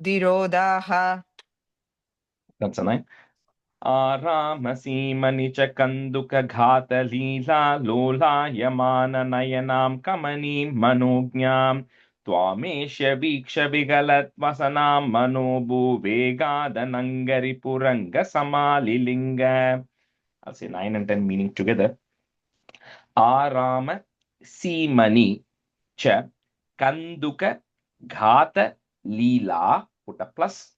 F: Dirodaha.
A: That's a nice. Aramasīmani cha kanduka ghata līlā lolāyamāna nayanām kamanīm manogņām Tvāmeshya vīksha vigalat vasanām manobhu vegādanangari puranga samālilinga. I'll say 9 and 10 meaning together. Arama Simani cha kanduka ghata līlā, put a plus,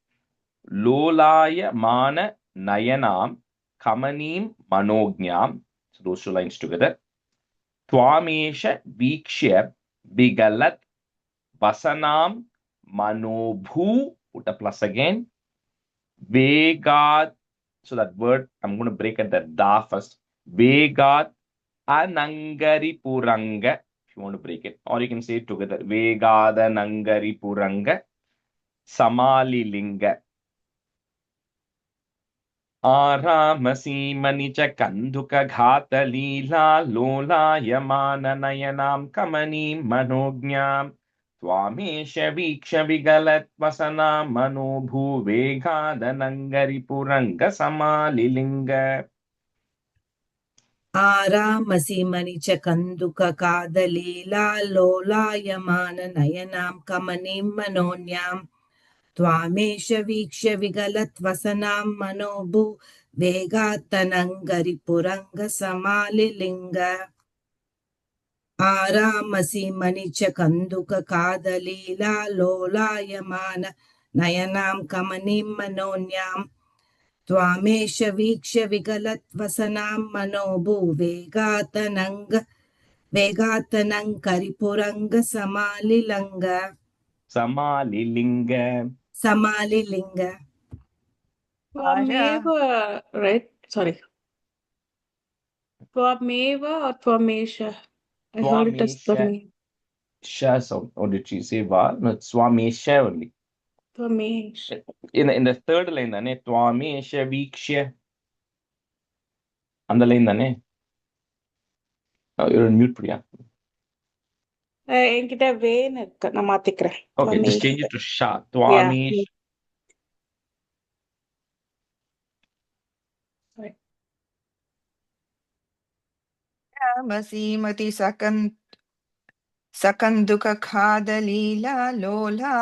A: lolaya mana nayanam kamanim manognyam. So those two lines together. Tvamesha vikshya bigalat vasanam manobhu, put a plus again, vegad. So that word, I'm going to break at the da first. Vegad anangari puranga, if you want to break it. Or you can say it together. Vegada nangari puranga Samalilinga. Aramasīmani ca kanduka ghata līlā lolāyamāna nayanām kamanīm manognyām Tvāmesha vīksha vigalatvasanā manobhūvegādanangari puranga samālilinga.
D: आरामसीमणि च कन्दुककादलीला लोलायमान नयनां कमनीं मनोन्यां त्वामेष वीक्ष्य विगलत्वसनां मनोभू वेगात्तनङ्गरिपुरङ्गसमालिलिङ्ग आरामसीमणि च कन्दुककादलीला लोलायमान नयनां कमनीं मनोन्यां त्वामेष वीक्ष्य विगलत्वसनां वेगात्तनङ्करिपुरङ्गसमालिलङ्ग
A: Samālilinga.
D: समालिलिङ्ग
B: Tvameva, right? Sorry. Tvameva or Tvamesha? I heard it as
A: Tvāmesha.
B: Tvame.
A: Sha sound. Or did she say va? No, Swamesha only.
B: Tvamesha.
A: In the third line, தானே Tvāmesha vīkshya. அந்த line தானே? Oh, you're on mute, Priya.
B: என்கிட்ட வேன்னு இருக்கு நான் மாத்திக்கிறேன்.
A: Okay, just
B: Tvamesha.
A: change it to Sha.
B: Yeah.
A: Tvāmesha.
B: Sorry.
F: Masi sakanduka khadalila lola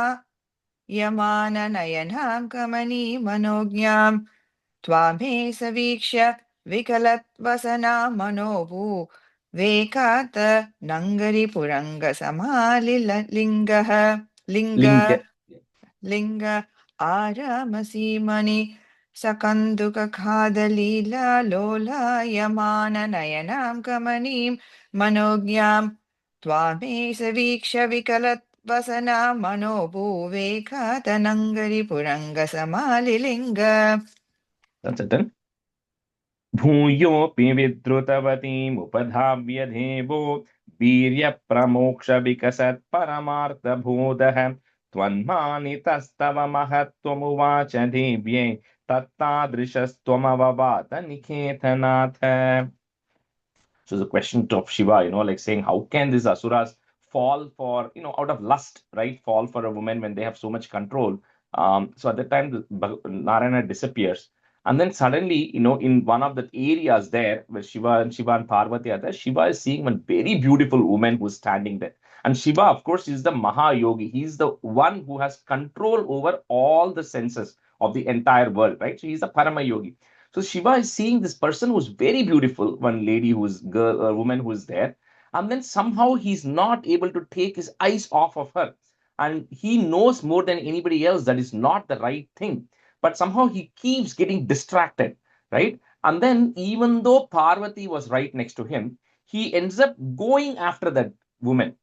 F: yamana nayanam kamani manognyam Tvame savikshya vikalattvasana manovu vekata nangari puranga samalilinga linga aramasīmani sakanduka khadalila lola yamana nayanam kamanim manognyam Tvame saviksha vikalattvasana manobu vekata nangari puranga samalilinga.
A: That's it then. Bhūyopi vidrutavatīm upadhavya devo virya pramoksha vikasat paramartha bhodah Tvanmanitastava mahatvamuvacha devye tattādrishastvamavavāta nikhethanātha. So the question of Shiva, like saying, how can these asuras fall for, out of lust, right? Fall for a woman when they have so much control. So at that time, Narayana disappears. And then suddenly, in one of the areas there where Shiva and Parvati are there, Shiva is seeing one very beautiful woman who's standing there. And Shiva, of course, is the Mahayogi. He's the one who has control over all the senses of the entire world, right? So he's the Parama Yogi. So Shiva is seeing this person who's very beautiful, one lady who's a woman who is there. And then somehow he's not able to take his eyes off of her. And he knows more than anybody else that is not the right thing. But somehow he keeps getting distracted, right? And then even though Parvati was right next to him, he ends up going after that woman.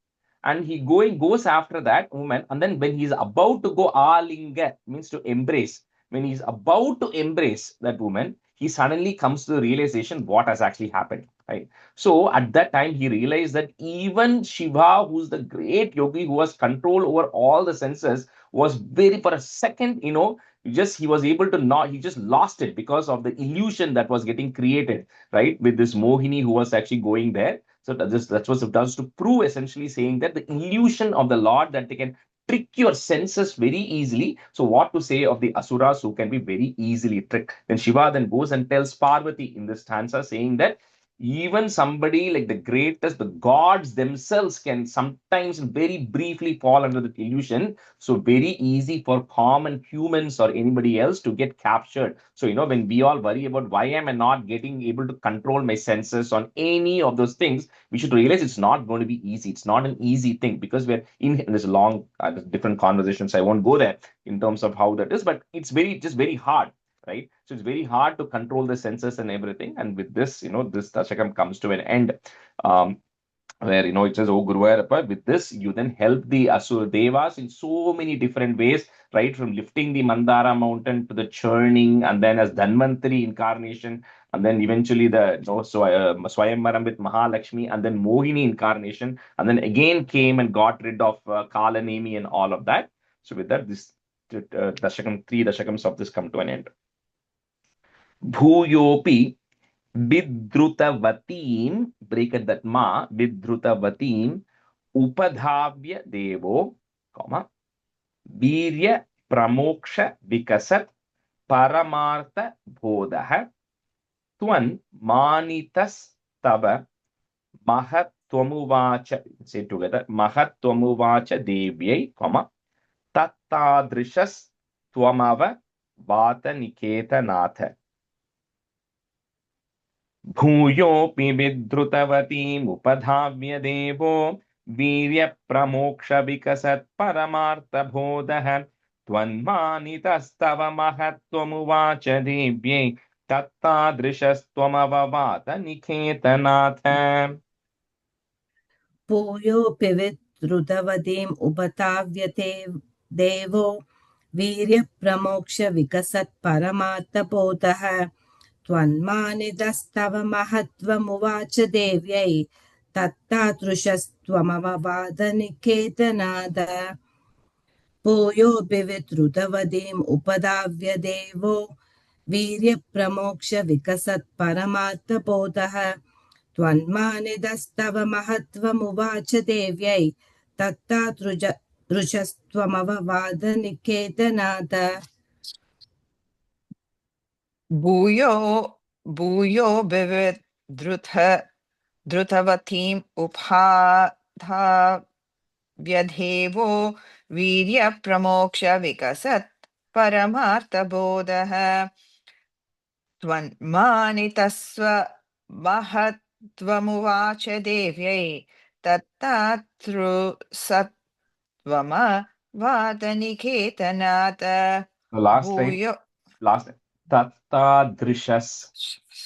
A: And he goes after that woman. And then when he's about to go alinga, means to embrace, when he's about to embrace that woman, he suddenly comes to the realization what has actually happened, right? So at that time, he realized that even Shiva, who's the great yogi who has control over all the senses, was very, for a second, he was able to not, he just lost it because of the illusion that was getting created, right? With this Mohini who was actually going there. So that's what it does, to prove, essentially saying that the illusion of the Lord, that they can trick your senses very easily. So what to say of the asuras who can be very easily tricked? Then Shiva then goes and tells Parvati in this stanza, saying that even somebody like the greatest, the gods themselves can sometimes very briefly fall under the illusion. So very easy for common humans or anybody else to get captured. So, when we all worry about why am I not getting able to control my senses on any of those things, we should realize it's not going to be easy. It's not an easy thing, because we're in this long, different conversations. I won't go there in terms of how that is, but it's just very hard. Right? So it's very hard to control the senses and everything. And with this, this Dasakam comes to an end, where, it says, oh Guruvayurappa, with this, you then help the Asura Devas in so many different ways, right? From lifting the Mandara mountain to the churning, and then as Dhanvantari incarnation, and then eventually the Swayamvaram with Mahalakshmi, and then Mohini incarnation, and then again came and got rid of Kalanemi and all of that. So with that, this Dashakam, 3 Dashakams of this come to an end. Bhuyopi Vidrutavatim, break at that ma, Vidrutavatim, Upadhavya Devo, comma, Virya Pramoksha Vikasat Paramartha Bodha, Twan Manitas Tava, Mahatwamuvacha, say together, Mahatwamuvacha Devyai, comma, Tattadrishas Twamava Vata Niketa Natha. Bhuyopi vidrutavatim upadhavya devo virya pramoksha vikasat paramartha bodha tvanmanitastava mahatvamuvacha devye tattadrishastvamavavata niketanatha.
D: भूयोऽपि विद्रुतवतीम् उपताव्यते देवो वीर्यप्रमोक्ष विकसत्परमार्थबोधः त्वन्मानितस्तव महत्त्वमुवाच देव्यै तत्तादृशस्त्वमववादनिकेतनाद भूयोऽपि विद्रुतवतीम् उपधाव्य देवो वीर्यप्रमोक्ष विकसत्परमार्थबोधः त्वन्मानितस्तव महत्त्वमुवाच देव्यै तत्तादृशस्त्वमववादनिकेतनाद
F: भूयो बिविद् धृतवतीम् उपाधाव्यदेवो वीर्यप्रमोक्ष विकसत् परमार्थबोधः त्वन्मानितस्व महत्त्वमुवाच देव्यै तत्तादृशस्त्वमववादनिकेतनाद
A: The last line,
F: भूयो
A: last line. Tattadrishas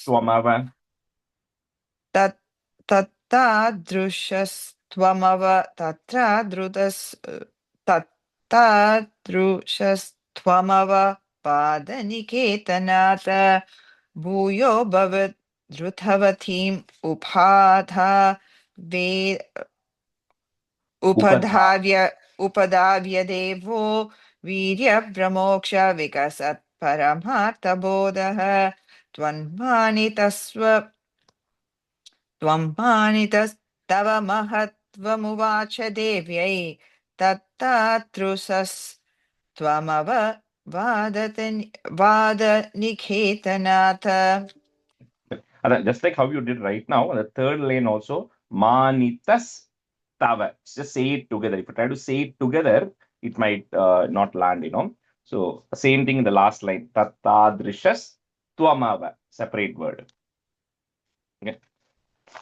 A: Twamava.
F: तत्तादृशस्त्वमव पादनिकेतनाथ भूयो भवद् धृतवतीम् उपधाव्य देवो वीर्यप्रमोक्ष विकसत् परमार्थबोधः त्वम्मानितस्तव महत्त्वमुवाच देव्यै तत्तादृशस्त्वमववादनिकेतनाथ.
A: Just like how you did right now, the third line also, Manitas Tava. Just say it together. If you try to say it together, it might not land, So, same thing in the last line, Tattadrishas Twamava, separate word. Okay.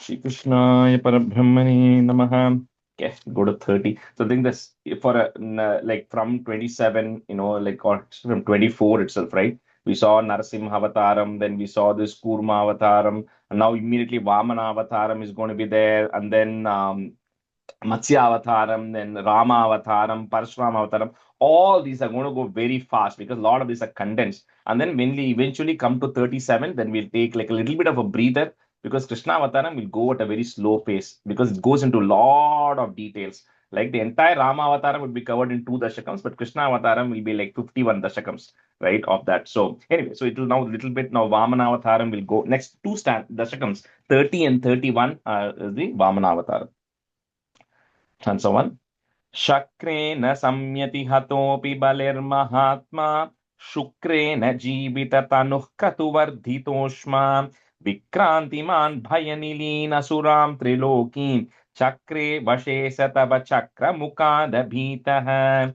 A: Shri Krishnaya Parabrahmane Namaha. Okay, go to 30. So I think this for like from 27, or from 24 itself, right? We saw Narasimha Avataram, then we saw this Kurma Avataram, and now immediately Vamana Avataram is going to be there, and then Matsya Avataram, then Rama Avataram, Parashurama Avataram. All these are going to go very fast because a lot of these are condensed. And then when we eventually come to 37, then we'll take like a little bit of a breather because Krishna Avataram will go at a very slow pace because it goes into a lot of details. Like the entire Rama Avataram would be covered in 2 Dashakams, but Krishna Avataram will be like 51 Dashakams, right, of that. So anyway, so it will now a little bit, now Vamana Avataram will go, next 2 Dashakams, 30 and 31 is the Vamana Avataram. And so on. Shakrena samyati hatopi balir-mahatma Shukrena jibita tanuh katuvardhitoshma Vikrantiman bhayanilina suram trilokim Chakre vashe satava chakra mukadabhitaha.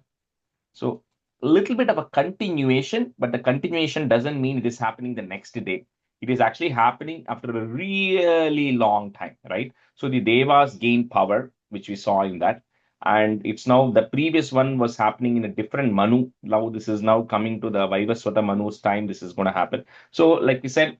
A: So, a little bit of a continuation, but the continuation doesn't mean it is happening the next day. It is actually happening after a really long time, right? So the Devas gain power, which we saw in that. And it's now, the previous one was happening in a different Manu. Now this is now coming to the Vaivasvata Manu's time. This is going to happen. So like we said,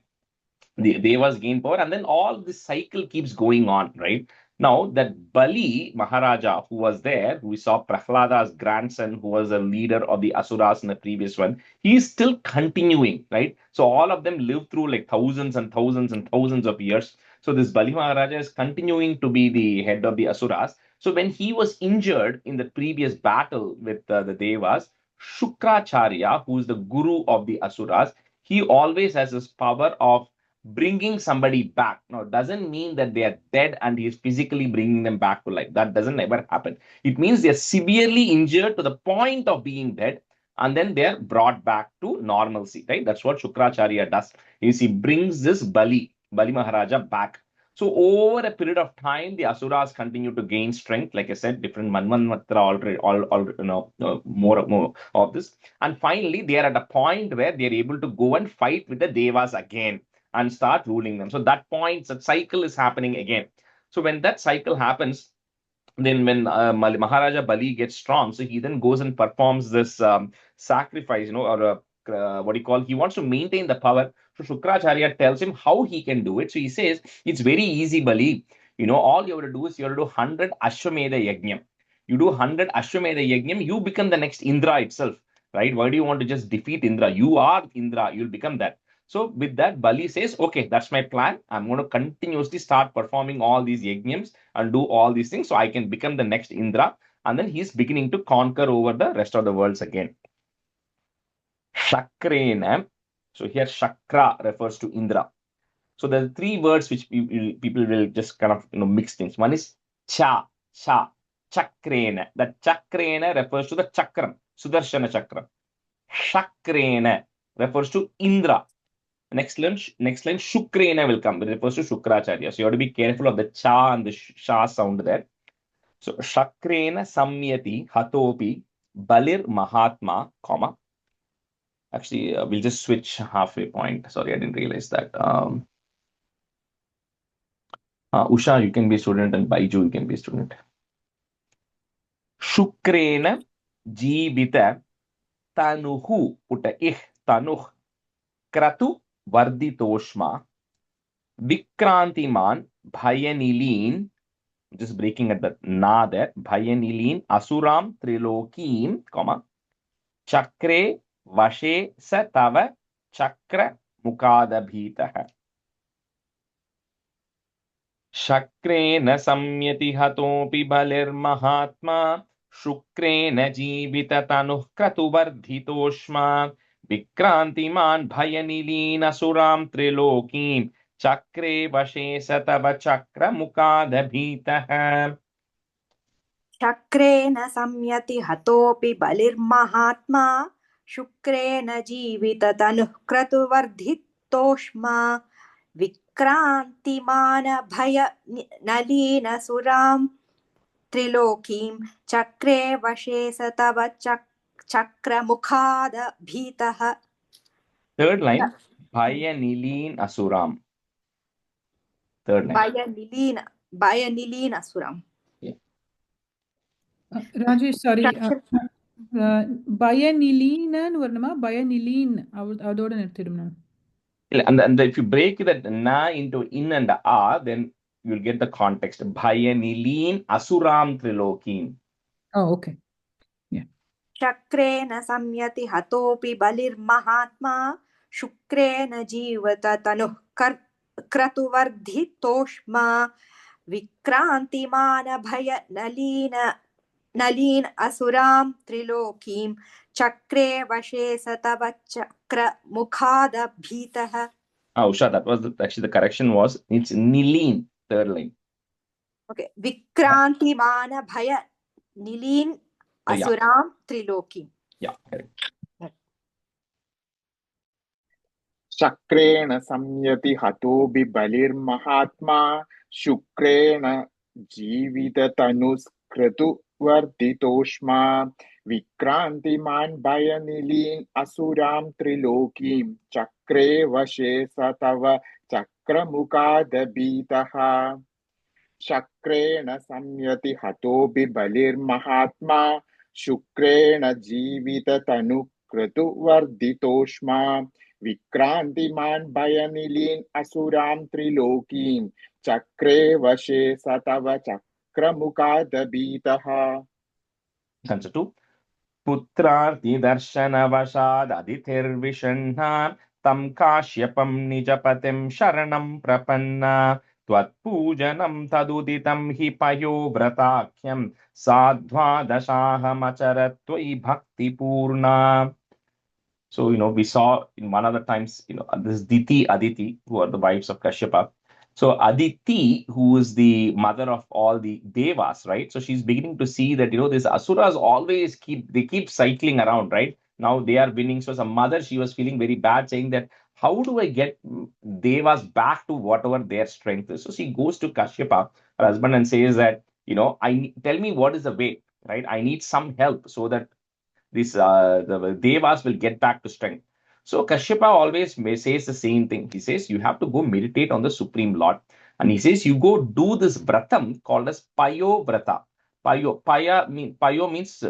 A: the Devas gain power, and then all this cycle keeps going on, right? Now that Bali Maharaja, who was there, we saw Prahlada's grandson, who was a leader of the Asuras in the previous one, he is still continuing, right? So all of them lived through like thousands and thousands and thousands of years. So this Bali Maharaja is continuing to be the head of the Asuras. So when he was injured in the previous battle with the Devas, Shukracharya, who is the guru of the Asuras, he always has this power of bringing somebody back. Now, it doesn't mean that they are dead and he is physically bringing them back to life. That doesn't ever happen. It means they are severely injured to the point of being dead, and then they are brought back to normalcy, right? That's what Shukracharya does. He brings this Bali Maharaja back. So over a period of time, the Asuras continue to gain strength. Like I said, different Manvanmatra already, more of this. And finally, they are at a point where they are able to go and fight with the Devas again and start ruling them. So that point, that cycle is happening again. So when that cycle happens, then when Maharaja Bali gets strong, so he then goes and performs this sacrifice, or what do you call? He wants to maintain the power. So Shukracharya tells him how he can do it. So he says, it's very easy, Bali. All you have to do is you have to do 100 Ashwamedha Yajnam. You do 100 Ashwamedha Yajnam, you become the next Indra itself, right? Why do you want to just defeat Indra? You are Indra, you'll become that. So with that, Bali says, okay, that's my plan. I'm going to continuously start performing all these yajnams and do all these things so I can become the next Indra. And then he's beginning to conquer over the rest of the worlds again. Shakrena. So here Shakra refers to Indra. So there are three words which people will just kind of mix things. One is Cha, Chakrena. That Chakrena refers to the Chakram, Sudarshana Chakra. Shakrena refers to Indra. Next line, Shukrena will come. It refers to Shukracharya. So you have to be careful of the Cha and the Sha sound there. So Shakrena Samyati Hatopi Balir Mahatma, comma. Actually, we'll just switch halfway point. Sorry, I didn't realize that. Usha, you can be a student, and Baiju, you can be a student. Shukrena Jibita Tanuhu, put a ich, Tanuh, Kratu Varditoshma, Vikrantiman, Bhayanilin, just breaking at the na there, Bhayanilin, Asuram, Trilokim, comma, Chakre, Vashe, Satava, Chakra, Mukadabhitaha. Shakrena samyati hatopi balir mahatma, Shukrena jibita tanuh kratuvardhitoshma, Vikrantiman bhayanilina suram trilokim, Chakre vashe satava chakra mukadabhitaha.
H: Chakreන samyati hatopi balirmahatma, Shukrena jivitatanuh kratuvardhitoshma, Vikrantimana bhaya nalina suram trilokim, Chakre vashe satava chakra mukhada bhitaha.
A: Third line, Bhayanilin asuram. Third line.
H: Bhayanilina asuram.
I: Rajesh, sorry. Bayanilin varnama, Bayanilin. Adoda nirthidum.
A: And if you break that na into in and a, then you'll get the context. Bhayanilin asuram trilokim.
I: Oh, okay. Yeah.
H: Chakrena samyati hatopi balirmahatma, Shukrena jivata tanuh kratuvardhitoshma, Vikrantimana bhaya nalin asuram trilokim, Chakre vashe satava chakra mukhada bhitaha.
A: Usha, that was actually the correction was, it's Nilin, third line.
H: Okay. Vikrantimana bhaya nilin asuram trilokim.
A: Yeah, correct.
J: Shakrena samyati hatobi balir mahatma, Shukrena jivita tanus kratu varditoshma, Vikrantiman bhayanilin asuram trilokim, Chakre vashe satava chakra mukadabhitaha. Shakrena samyati hatobi balir mahatma, Shukrena jivita tanu kratu varditoshma, Vikrantiman bhayanilin asuram trilokim, Chakre vashe satava chakra mukadabhitaha.
A: Answer 2. Putrarthi darshana vashad adithir vishanna, Tam kashyapam nijapatim sharanam prapanna, Tvatpujanam taduditam hi payo vratakhyam sadhvadashaham acharat bhakti purna. So, we saw in one of the times, this Diti, Aditi, who are the wives of Kashyapa. So, Aditi, who is the mother of all the Devas, right? So, she's beginning to see that, these Asuras always keep cycling around, right? Now they are winning. So, as a mother, she was feeling very bad, saying that, how do I get Devas back to whatever their strength is? So, she goes to Kashyapa, her husband, and says that, tell me what is the way, right? I need some help so that the devas will get back to strength. So Kashyapa always says the same thing. He says you have to go meditate on the Supreme Lord, and he says you go do this vratam called as payo vrata. Payo means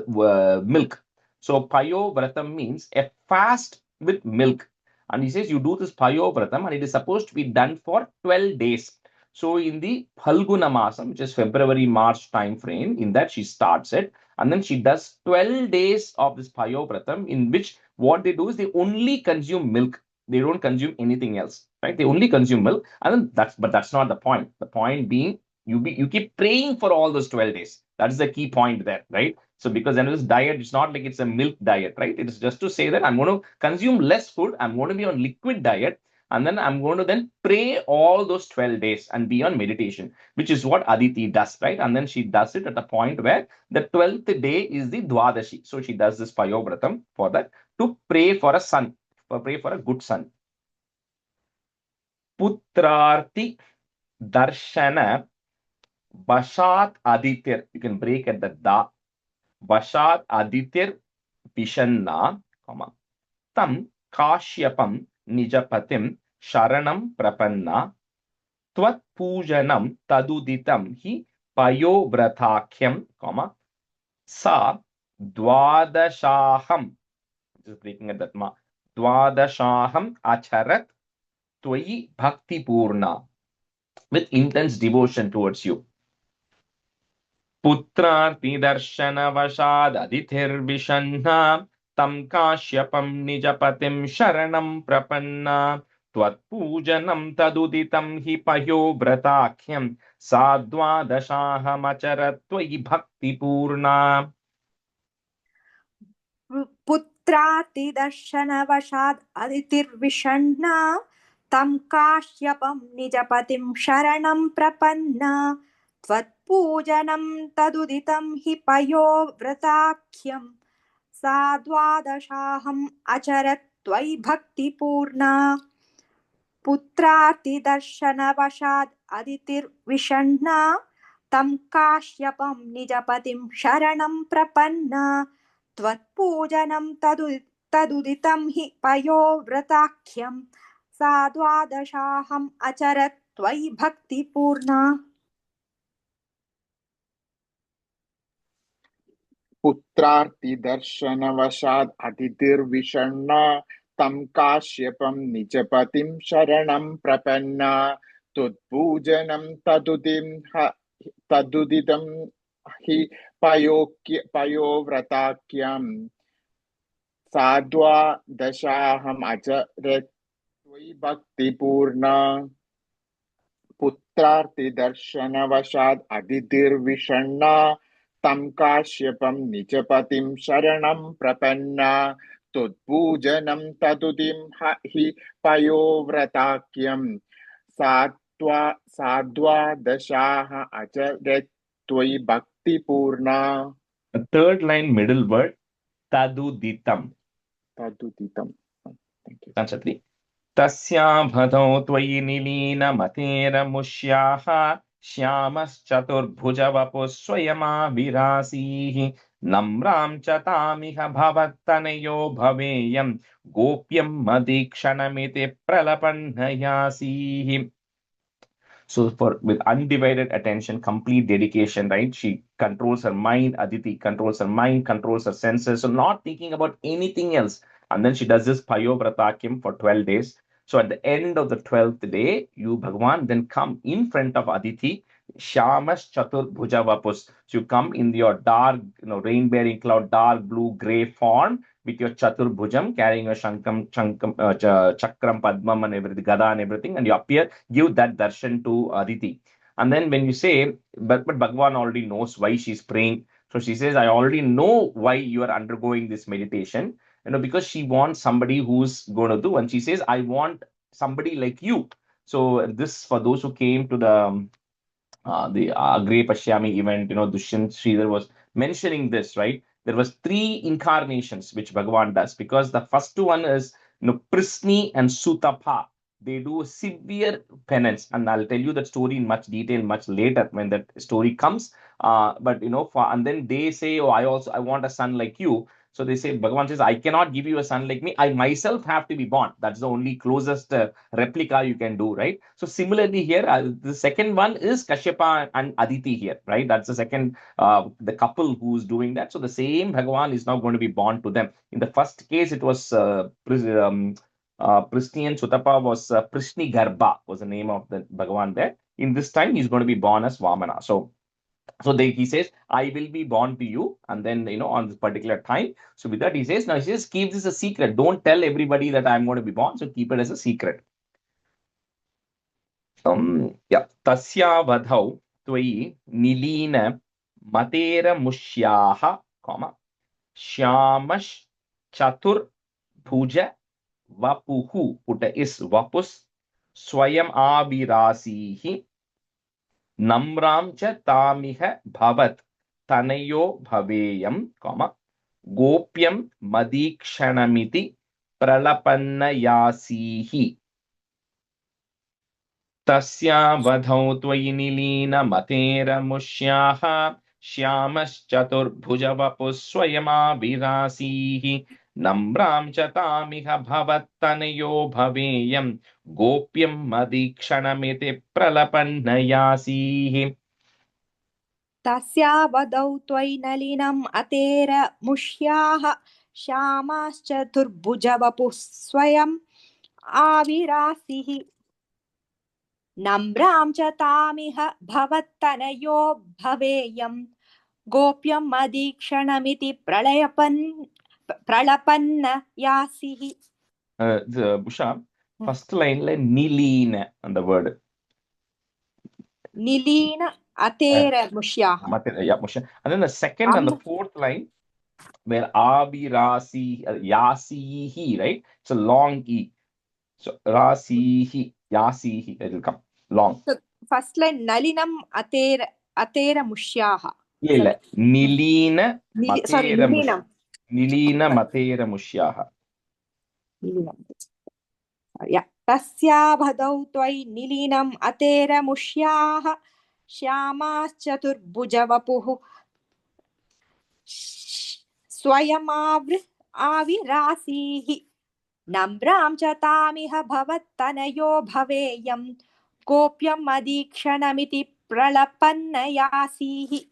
A: milk. So payo vratam means a fast with milk, and he says you do this payo vratam, and it is supposed to be done for 12 days. So in the Phalguna Masam, which is February March time frame, in that she starts it. And then she does 12 days of this Payopratam, in which what they do is they only consume milk. They don't consume anything else, right? They only consume milk. And then that's not the point. The point being you keep praying for all those 12 days. That's the key point there, right? So because then this diet, it's not like it's a milk diet, right? It is just to say that I'm going to consume less food. I'm going to be on liquid diet. And then I'm going to then pray all those 12 days and be on meditation, which is what Aditi does, right? And then she does it at a point where the 12th day is the Dwadashi. So she does this Payobratam for that, to pray for a son, pray for a good son. Putrarti Darshana Vashat Adityar. You can break at the Da. Vashat Adityar Vishanna, Tam Kashyapam Nijapatim Sharanam Prapanna Tvat Pujanam Taduditam Hi Payobratakhyam, Sa Dwadashaham, just breaking at that ma, Dwadashaham Acharat Twayi Bhakti Purna, with intense devotion towards you. Putrarti Darshana Vashad Adithir Vishanna Tam Kashyapam Nijapatim Sharanam Prapanna Tvat Pujanam Taduditam Hi Payo Vratakhyam Sadwadashaham Acharat Twayi Bhakti Purna.
H: पुत्रातिदर्शनवशाद् अदितिर्विषण्णा तं काश्यपं निजपतिं शरणं प्रपन्ना त्वत्पूजनं तदुदितं हि पयोव्रताख्यं सा द्वादशाहम् अचरत् त्वयि भक्तिपूर्णा पुत्रातिदर्शनवशाद् अदितिर्विषण्णा तं काश्यपं निजपतिं शरणं प्रपन्ना त्वत्पूजनं तदुदितं हि पयोव्रताख्यं सा द्वादशाहम् अचरत् त्वयि भक्तिपूर्णा.
J: पुत्रार्तिदर्शनवशाद् अदितिर्विषण्णा तं काश्यपं निजपतिं शरणं प्रपन्ना त्वत्पूजनं तदुदितं हि पयोव्रताख्यं साद्वादशाहम् अचरत् त्वयि भक्तिपूर्णा. पुत्रार्तिदर्शनवशाद् अदितिर्विषण्णा तं काश्यपं निजपतिं शरणं प्रपन्ना त्वत्पूजनं तदुदिं हि पयोव्रताख्यं साद्वादशाः अचरत् त्वयि भक्तिपूर्णा.
A: The third line, middle word, taduditam.
J: Taduditam. Thank you.
A: Tanshatri. Tasya bhadau tvayi nilina matera mushyaha shyamas chaturbhuja vapusvayama virasihi namram chatamiha bhavattanayo bhaveyam gopyam madikshanamite pralapannayasihi. So with undivided attention, complete dedication, right? She controls her mind. Aditi controls her mind, controls her senses. So not thinking about anything else. And then she does this Payovratakim for 12 days. So at the end of the 12th day, you, Bhagwan, then come in front of Aditi, Shamas Chatur Bhuja Vapus. So you come in your dark, rain-bearing cloud, dark blue, gray form, with your Chaturbhujam, carrying your Chakram, Padmam and everything, Gada and everything, and you appear, give that darshan to Aditi. And then when you say, but Bhagavan already knows why she's praying. So she says, I already know why you are undergoing this meditation, because she wants somebody who's going to do. And she says, I want somebody like you. So this, for those who came to the Agre Pashyami event, Dushyant Sridhar was mentioning this, right? There was 3 incarnations which Bhagavan does, because the first one is, Prisni and Sutapa. They do severe penance, and I'll tell you that story in much detail much later when that story comes. But and then they say, oh, I want a son like you. So they say, Bhagavan says, I cannot give you a son like me. I myself have to be born. That's the only closest replica you can do, right? So similarly here, the second one is Kashyapa and Aditi here, right? That's the second, the couple who's doing that. So the same Bhagavan is now going to be born to them. In the first case, it was Prishni and Sutapa was Prishni Garbha was the name of the Bhagavan there. In this time, he's going to be born as Vamana. So he says, I will be born to you, and then on this particular time. So with that, he says, keep this a secret. Don't tell everybody that I'm going to be born. So keep it as a secret. Tasya vadhau tvai nilina matera mushyaha, Shyamash Chatur Bhuja Vapuhu, Puta is Vapus, Swayam Abhirasihi, Namram cha Tamiha Bhavat Tanayo Bhaveyam, Gopyam Madikshanamiti Pralapannayasihi. Tasya vadhau tvai nilina matera mushyaha, Shyamaschaturbhuja vapus swayama virasihi, Namram chatamiha bhavattanayo bhaveyam, Gopyam madikshanamiti pralapannayasihi.
H: तस्यावदौ त्वयि नलिनम् अतेर मुष्याः श्यामाश्चतुर्भुजवपुः स्वयम् आविरासिः नम्रां च तामिह भवत्तनयो भवेयम् गोप्यं मदीक्षणमिति प्रलपन्न यासिः.
A: Busha, first line Nilina on the word.
H: Nilina atera mushyaha.
A: Musha. And then the second and the fourth line, where Abhirasi, Yasihi, right? It's a long E. So Rasihi, Yasihi, it will come long.
H: So first line Nalinam atera mushyaha.
A: Nilina
H: Nilinam.
A: Nilina Matera Mushyaha.
H: Yeah. Tasya bhadau tvai nilinam atera mushyaha Shyamaschaturbhuja vapuh swayam avirasihi Namram cha tamiha bhavattanayo bhaveyam Gopyam madikshanamiti pralapannayasihi.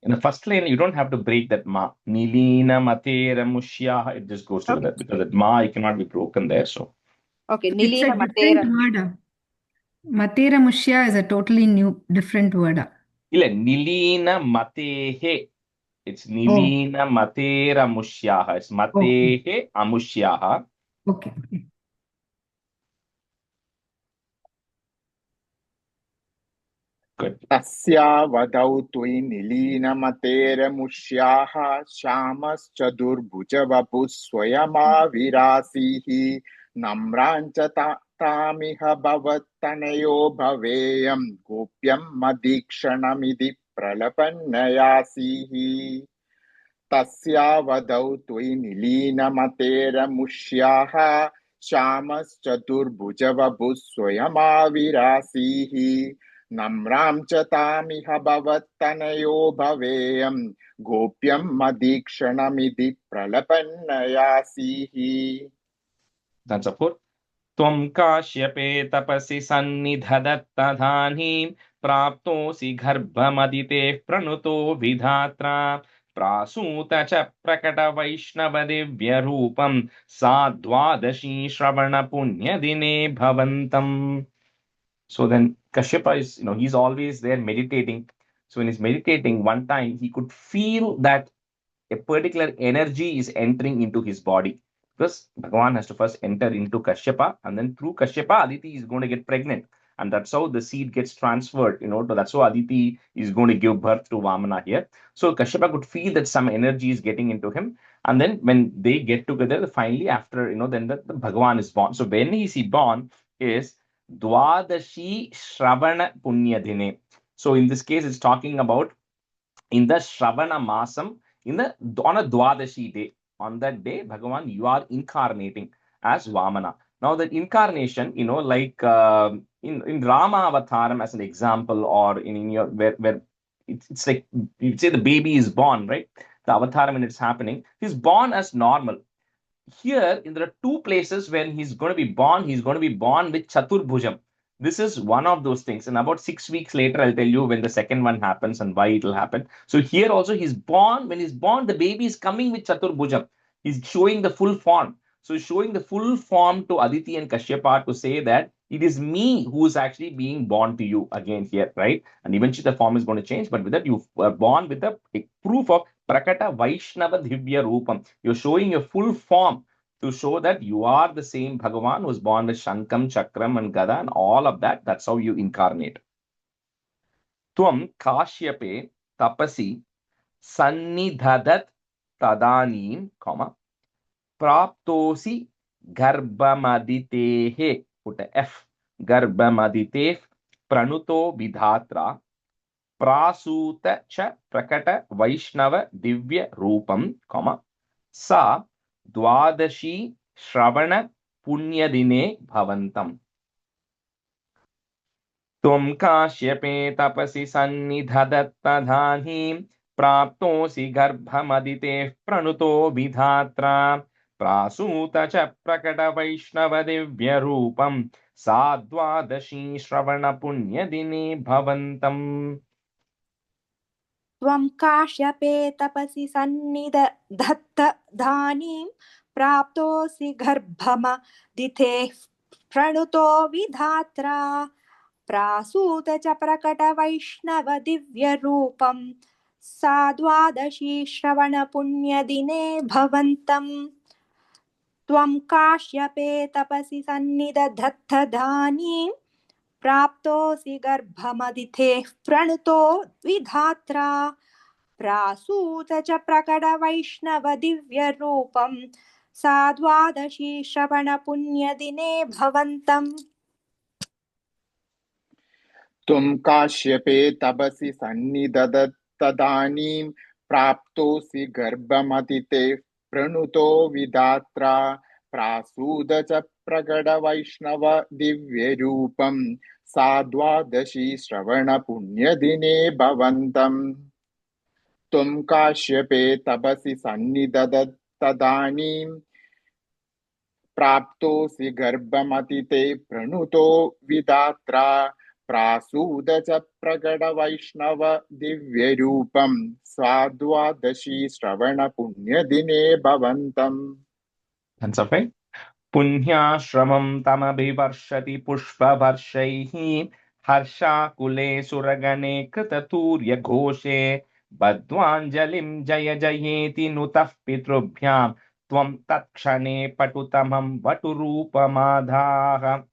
A: In the first line, you don't have to break that ma. Nilina Matera Mushyaha. It just goes together because that ma, it cannot be broken there. So
H: okay,
G: It's
H: Nilina
G: a different word. Matera Mushya is a totally different word.
A: Nilina Matehe. It's Nilina Matera Mushyaha. It's Matehe Amushyaha.
G: Okay.
A: Good.
J: Tasya vadau tvai nilinamatera mushyaha Shyamaschadurbhuja vapus swayama virasihi Namrancha tamiha bhavattanayo bhaveyam Gopyam madikshanamidi pralapannayasihi. Tasya vadau tvai nilinamatera mushyaha Shyamaschadurbhuja vapus swayama virasihi Namram cha tamiha bhavattanayo bhaveyam Gopyam madikshanamidi pralapannayasihi.
A: That's a four. Tvam kasyape tapasi sannidhadattadhani praptosi garbhamadite pranuto vidhatra prasuta cha prakata vaishnava divya roopam sadvadashi shravana punya dine bhavantam. So then Kashyapa is, he's always there meditating. So when he's meditating, one time he could feel that a particular energy is entering into his body. Because Bhagavan has to first enter into Kashyapa, and then through Kashyapa, Aditi is going to get pregnant. And that's how the seed gets transferred, that's how Aditi is going to give birth to Vamana here. So Kashyapa could feel that some energy is getting into him. And then when they get together, finally after, then the Bhagavan is born. So when is he born is Dwadashi Shravana Punyadine. So in this case, it's talking about in the Shravana Masam, on a Dwadashi day. On that day, Bhagavan, you are incarnating as Vamana. Now that incarnation, like in Rama Avataram as an example, or in your where it's like you say the baby is born, right? The Avataram when it's happening, he's born as normal. Here, there are two places when he's going to be born. He's going to be born with Chaturbhujam. This is one of those things. And about 6 weeks later, I'll tell you when the second one happens and why it will happen. So here also, he's born. When he's born, the baby is coming with Chaturbhujam. He's showing the full form. So he's showing the full form to Aditi and Kashyapa to say that it is me who is actually being born to you again here, right? And eventually the form is going to change. But with that, you are born with a proof of Prakata Vaishnava Divya Rupam. You're showing your full form to show that you are the same Bhagavan who was born with Shankam, Chakram, and Gada, and all of that. That's how you incarnate. Tvam Kashyape Tapasi Sannidhadat Tadanim, Praptosi Garbhamaditehe, put a F, Garbhamaditev Pranuto Vidhatra Prasuta Cha Prakata Vaishnava Divya Rupam, Sa Dwadashi Shravana Punyadine Bhavantam. Tum Kashyape Tapasi Sannidhadattadhanim Praptosi Garbhamadite Pranuto Vidhatra Prasuta Cha Prakata Vaishnava Divya Rupam Sadwadashi Shravana Punyadine Bhavantam.
H: त्वं काश्यपे तपसि सन्निधत्तधानीं प्राप्तोऽसि गर्भमदितेः प्रणुतो विधात्रा प्रासूत च प्रकटवैष्णवदिव्यरूपं साद्वादशी श्रवणपुण्यदिने भवन्तम् त्वं काश्यपे तपसि सन्निधत्तधानीं प्राप्तोऽसि गर्भमदितेः प्रणुतो विधात्रा प्रासूत च प्रकटवैष्णवदिव्यरूपं साद्वादशी श्रवणपुण्यदिने भवन्तम्
J: त्वं काश्यपे तपसि सन्निधत्तदानीं प्राप्तोऽसि गर्भमदिते प्रणुतो विधात्रा प्रासूद च प्रकटवैष्णव दिव्यरूपं साद्वादशी श्रवणपुण्यदिने भवन्तम् त्वं काश्यपे तपसि सन्निधत्तदानीं प्राप्तोऽसि गर्भमदिते प्रणुतो विधात्रा प्रासूद च प्रकटवैष्णव दिव्यरूपं स्वाद्वादशी श्रवणपुण्यदिने भवन्तम्.
A: That's okay. Punyashramam tamabivarshati pushpavarshaihi harshakule suragane kritaturya ghoshe badvanjalim jaya jayeti nutah pitrubhyam tvam tatshane patutamam vaturupamadhaha.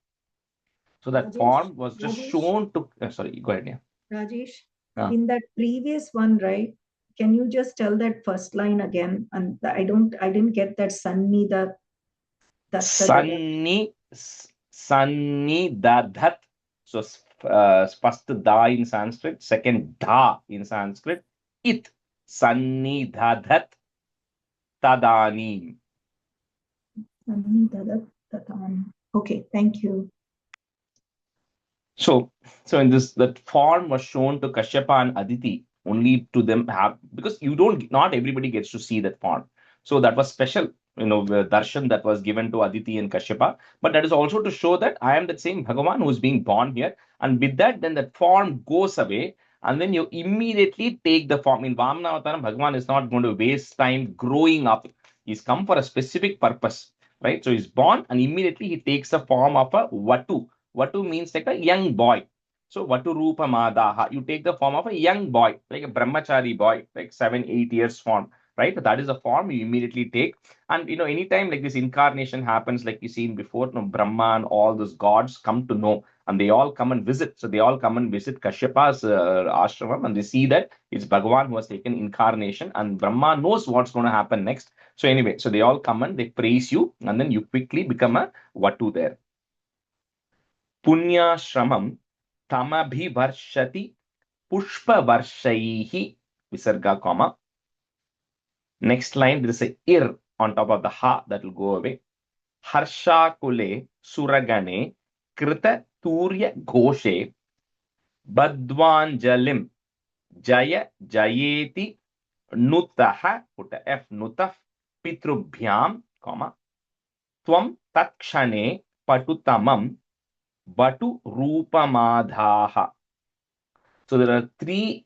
A: So that form was just shown to. Sorry, go ahead. Yeah.
K: Rajesh, in that previous one, right? Can you just tell that first line again? And I didn't get that Sanni
A: Dadhat. So first da in Sanskrit, second da in Sanskrit. It Sannidhadat Tadanim.
K: Okay, thank you.
A: So in this, that form was shown to Kashyapa and Aditi, only to them have, because not everybody gets to see that form. So that was special, the darshan that was given to Aditi and Kashyapa. But that is also to show that I am the same Bhagavan who is being born here. And with that, then that form goes away. And then you immediately take the form. In Vamana Avataram, Bhagavan is not going to waste time growing up. He's come for a specific purpose, right? So he's born and immediately he takes the form of a Vatu. Vatu means like a young boy. So Vatu Rupa Madaha. You take the form of a young boy, like a brahmachari boy, like 7-8 years form. right? That is the form you immediately take. And anytime like this incarnation happens, like you seen before, Brahma and all those gods come to know, and they all come and visit. So they all come and visit Kashyapa's ashramam, and they see that it's Bhagavan who has taken incarnation, and Brahma knows what's going to happen next. So anyway, so they all come and they praise you, and then you quickly become a Vatu there. Punya Shramam Tamabhivarshati Pushpa Varshaihi Visarga comma. Next line, there is a ir on top of the ha that will go away. Harsha Kule Suragane Krita Turya Ghoshe Badvanjalim Jaya Jayeti Nutaha, put a F, Nutaf Pitrubhyam, comma, Tvam Takshane Patutamam Batu Rupamadhaha. So there are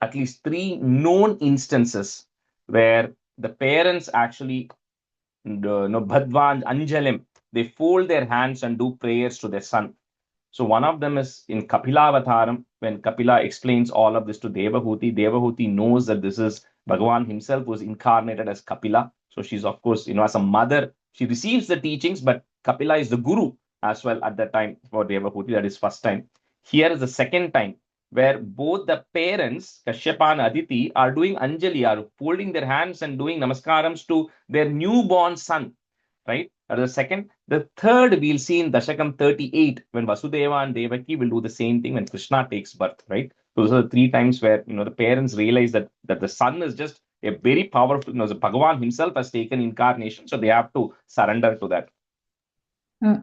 A: at least three known instances where the parents actually, Bhadvan Anjalim, they fold their hands and do prayers to their son. So one of them is in Kapila when Kapila explains all of this to Devahuti. Devahuti knows that this is Bhagavan himself was incarnated as Kapila. So she's, of course, as a mother, she receives the teachings, but Kapila is the guru as well at that time for Devahuti. That is first time. Here is the second time where both the parents, Kashyapa and Aditi, are doing Anjali, are folding their hands and doing namaskarams to their newborn son, right? That is the second. The third we'll see in Dasakam 38, when Vasudeva and Devaki will do the same thing when Krishna takes birth, right? So those are the three times where, the parents realize that the son is just a very powerful, Bhagavan himself has taken incarnation, so they have to surrender to that.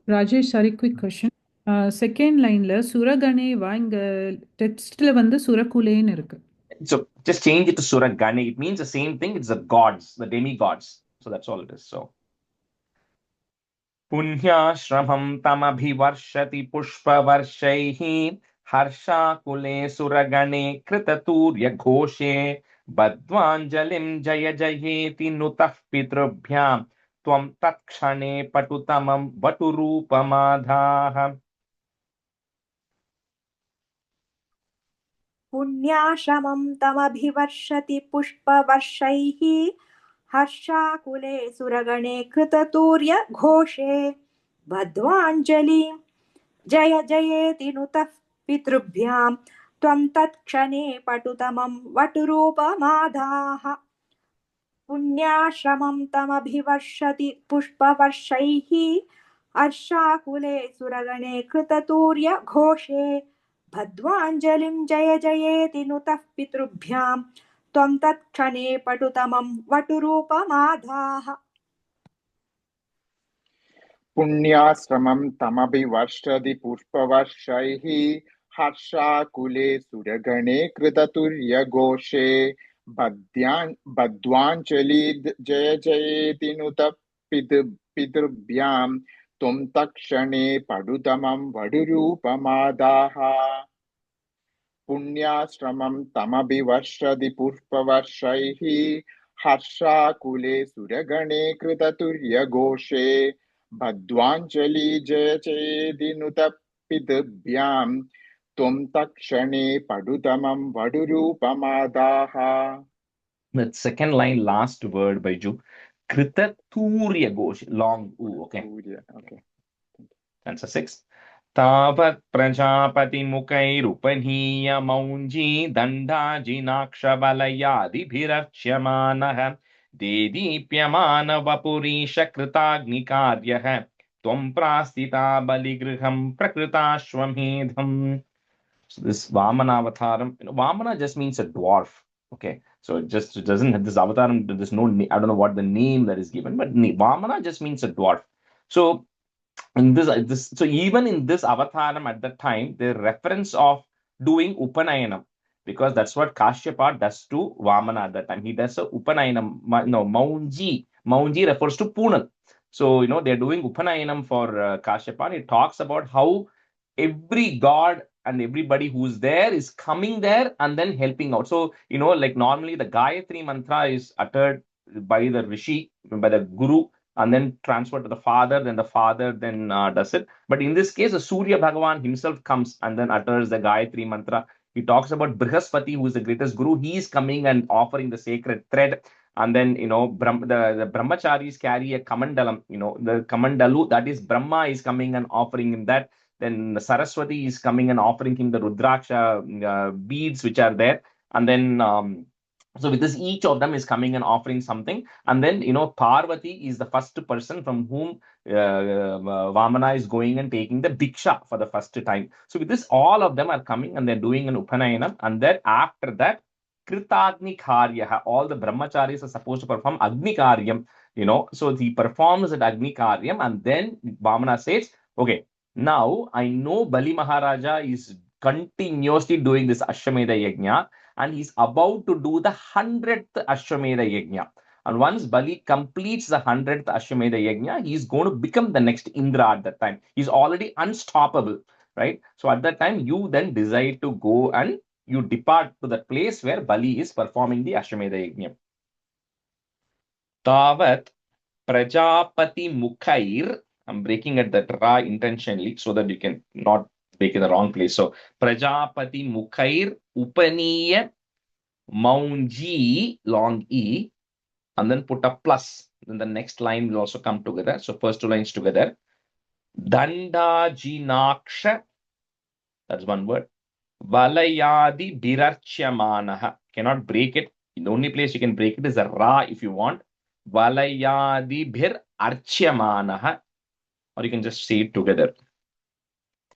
I: Rajesh, sorry, quick question. Second line la Suragane va inga text la vandu Surakulenu irukku.
A: So just change it to Suragane. It means the same thing. It's the gods, the demigods. So that's all it is. So Punyashramam tamabhivarshati pushpavarshaihi harsha kule suragane kritaturya ghoshe badvanjalim jaya jayeti nutah pitrubhyam tvam takshane patutamam vaturupamadhaha.
H: पुण्याश्रमं तमभिवर्षति पुष्पवर्षैः हर्षाकुले सुरगणे कृततूर्य घोषे बद्ध्वाञ्जलिं जय जयेति नुतः पितृभ्यां त्वं तत्क्षणे पटुतमं वटुरूपमादाः पुण्याश्रमं तमभिवर्षति पुष्पवर्षैः हर्षाकुले सुरगणे कृततूर्य घोषे बद्ध्वाञ्जलिं जय जयेति नुतः पितृभ्यां त्वं तत्क्षणे पटुतमं वटुरूपमादाः.
J: पुण्याश्रमं तमभिवर्षति पुष्पवर्षैः हर्षाकुले सुरगणे कृततुर्यघोषे बद्ध्वाञ्जलि जय जयेति नुतः पितृभ्यां त्वं तत्क्षणे पटुतमं वटुरूपमादाः. पुण्याश्रमं तमभिवर्षति पुष्पवर्षैः हर्षाकुले सुरगणे कृततुर्यघोषे बद्ध्वाञ्जलि जय चेदि नुतः पितृभ्यां त्वं तत्क्षणे पटुतमं वटुरूपमादाः.
A: The second line, last word by Ju. Krita Turya Ghosh. Long U. Okay.
J: Okay.
A: Answer 6. Tavat Prajapati Mukairupaniya Maunji Danda Jinakshabalayadi Bhirachyamanaha Dedipyamana Vapurisha Kritagnikaryaha Tvam Prastita Baligriham Prakritashwamedham. So this Vamana avataram, Vamana just means a dwarf. Okay, so it doesn't have this avataram. There's no, I don't know what the name that is given, but Vamana just means a dwarf. So in so even in this avataram at that time, the reference of doing Upanayanam, because that's what Kashyapa does to Vamana at that time. He does a Upanayanam, Maunji. Maunji refers to Punal. So, they're doing Upanayanam for Kashyapa, and it talks about how every god and everybody who's there is coming there and then helping out. So, like normally the Gayatri mantra is uttered by the Rishi, by the Guru, and then transferred to the father, then the father then does it. But in this case, the Surya Bhagavan himself comes and then utters the Gayatri mantra. He talks about Brihaspati, who is the greatest Guru. He is coming and offering the sacred thread. And then, the brahmacharis carry a kamandalam, the kamandalu, that is Brahma is coming and offering him that. Then Saraswati is coming and offering him the Rudraksha beads which are there. And then, so with this, each of them is coming and offering something. And then, Parvati is the first person from whom Vamana is going and taking the Diksha for the first time. So with this, all of them are coming and they're doing an Upanayanam. And then after that, Kritagni Karyaha, all the brahmacharis are supposed to perform Agni Karyam, so he performs at Agni Karyam, and then Vamana says, okay, now I know Bali Maharaja is continuously doing this Ashwamedha Yajna, and he's about to do the 100th Ashwamedha Yajna. And once Bali completes the 100th Ashwamedha Yajna, he's going to become the next Indra at that time. He's already unstoppable, right? So at that time, you then decide to go and you depart to the place where Bali is performing the Ashwamedha Yajna. Tavat Prajapati Mukhair. I'm breaking at that Ra intentionally so that you can not break in the wrong place. So Prajapati Mukhair Upaniya Maunji, long E, and then put a plus. Then the next line will also come together. So first two lines together. Dandajinaksha, that's one word. Valayadi birarchyamanaha. Cannot break it. The only place you can break it is a Ra if you want. Valayadi bir archyamanaha. Or you can just say it together.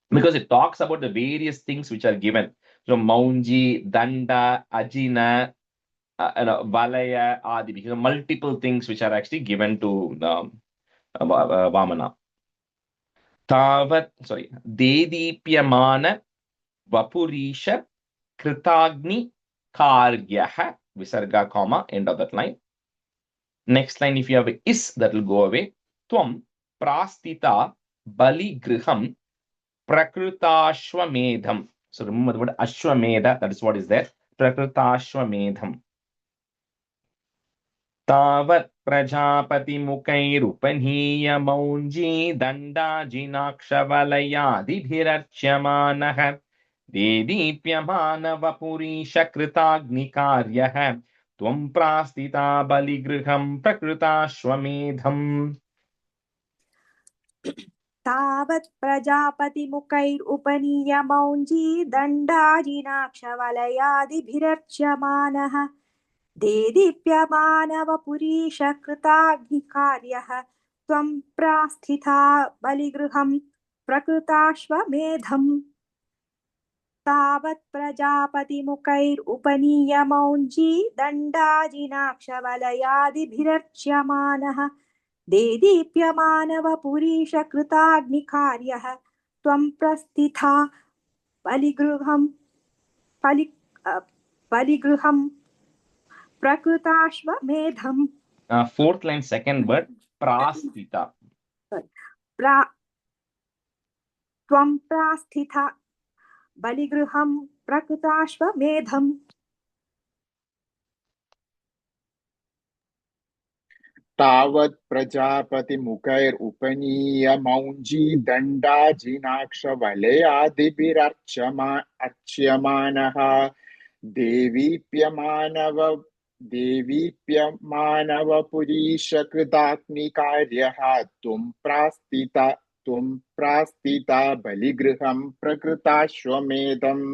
A: Because it talks about the various things which are given. So Maunji, Danda, Ajina, Valaya, Adi. Because multiple things which are actually given to Vamana. Dedipyamana Vapurisha Kritagni Karyaha, Visarga, comma, end of that line. Next line, if you have is, that will go away. Tvam Prastita Bali Griham Prakrutashwamedham. So remember the word Ashwamedha, that is what is there. Prakrutashwamedham. Tavat Prajapati Mukairupaniya Maunji Danda Jinakshavalaya Dibhirarchyamanaha Dedipyamana Vapurisha Kritagni Karyaha Tvam Prastita Baligriham Prakrutashwamedham.
H: तावत् प्रजापतिमुखैरुपनीयमौञ्जी दण्डाजिनाक्षवलयादिभिरर्च्यमानः देदीप्यमानवपुरीशकृताग्निकार्यः त्वं प्रास्थिता बलिगृहं प्रकृताश्वमेधम् तावत् प्रजापतिमुखैरुपनीयमौञ्जी दण्डाजिनाक्षवलयादिभिरर्च्यमानः देदीप्यमानवपुरीशकृताग्निकार्यः त्वं प्रस्थिता बलिगृहं प्रकृताश्वमेधम्.
A: Fourth line, second word, Prastita.
H: त्वं प्रास्थिता बलिगृहं प्रकृताश्वमेधम्.
J: तावत् प्रजापति मुखैर उपनीयमौञ्जी दण्डाजिनाक्षवलयादिभिरर्च्यमानः देवीप्यमानवपुरीशकृताग्निकार्यः त्वं प्रास्थिता बलिगृहं प्रकृताश्वमेधम्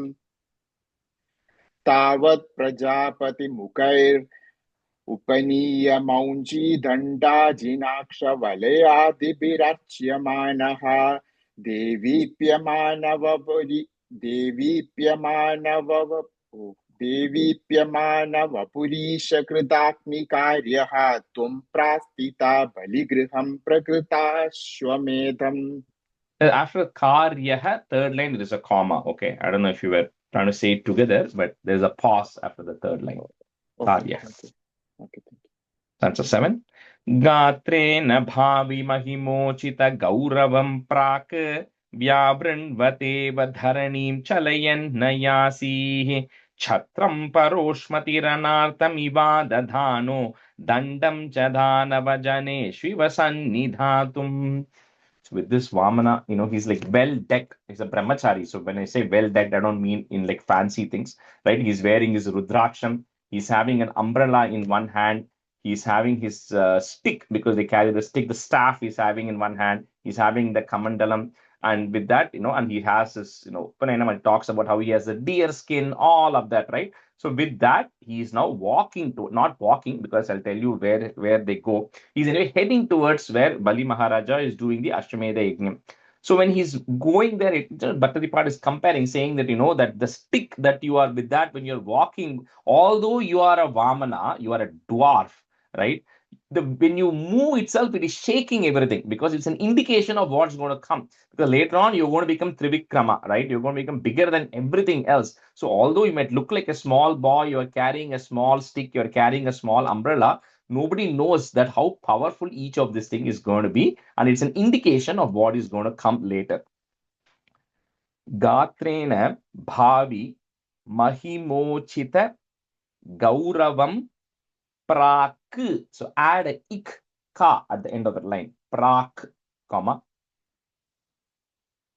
J: तावत् प्रजापति मुखैर उपनीयमौञ्जी दण्डाजिनाक्षवलयादिभिरर्च्यमानः देवीप्यमानवपुरीशकृताग्निकार्यः त्वं प्रास्थिता बलिगृहं प्रकृताश्वमेधम्.
A: After Karyaha, third line, there is a comma. Okay, I don't know if you were trying to say it together, but there's a pause after the third line. Karyaha.
J: Okay, thank you.
A: Stanza 7. Gatrena bhavi mahimochita gauravam prak vyavrinvateva dharanim chalayan nayasi chatram paroshmatiranartam ivadadhano dandam chadhanava shiva sannidhatum. So with this Vamana, he's like well decked. He's a brahmachari. So when I say well decked, I don't mean in like fancy things, right? He's wearing his rudraksham. He's having an umbrella in one hand. He's having his stick, because they carry the stick, the staff he's having in one hand. He's having the kamandalam. And with that, and he has this, Upanayana, it talks about how he has the deer skin, all of that, right? So with that, he is now not walking, because I'll tell you where they go. He's anyway heading towards where Bali Maharaja is doing the Ashwamedha Yajna. So when he's going there, Bhattadipat is comparing, saying that, that the stick that you are with that, when you're walking, although you are a Vamana, you are a dwarf, right? When you move itself, it is shaking everything, because it's an indication of what's going to come. Because later on, you're going to become Trivikrama, right? You're going to become bigger than everything else. So although you might look like a small boy, you're carrying a small stick, you're carrying a small umbrella, nobody knows that how powerful each of this thing is going to be. And it's an indication of what is going to come later. Gatrena bhavi mahimochita gauravam prak. So add a ik, ka at the end of the line. Prak, comma.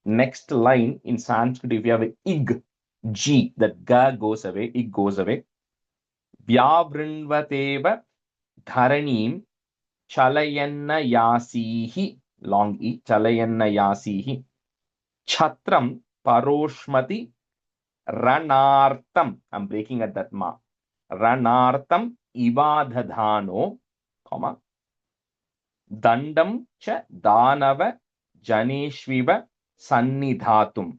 A: Next line in Sanskrit, if you have a ig, g, that ga goes away, ig goes away. Vyavrinvateva dharanim chalayanna yasihi, long e, chalayanna yasihi. Chatram paroshmati ranartam. I'm breaking at that ma. Ranartam ivadhadhano, comma. Dandam cha danava janeshviva sannidhatum.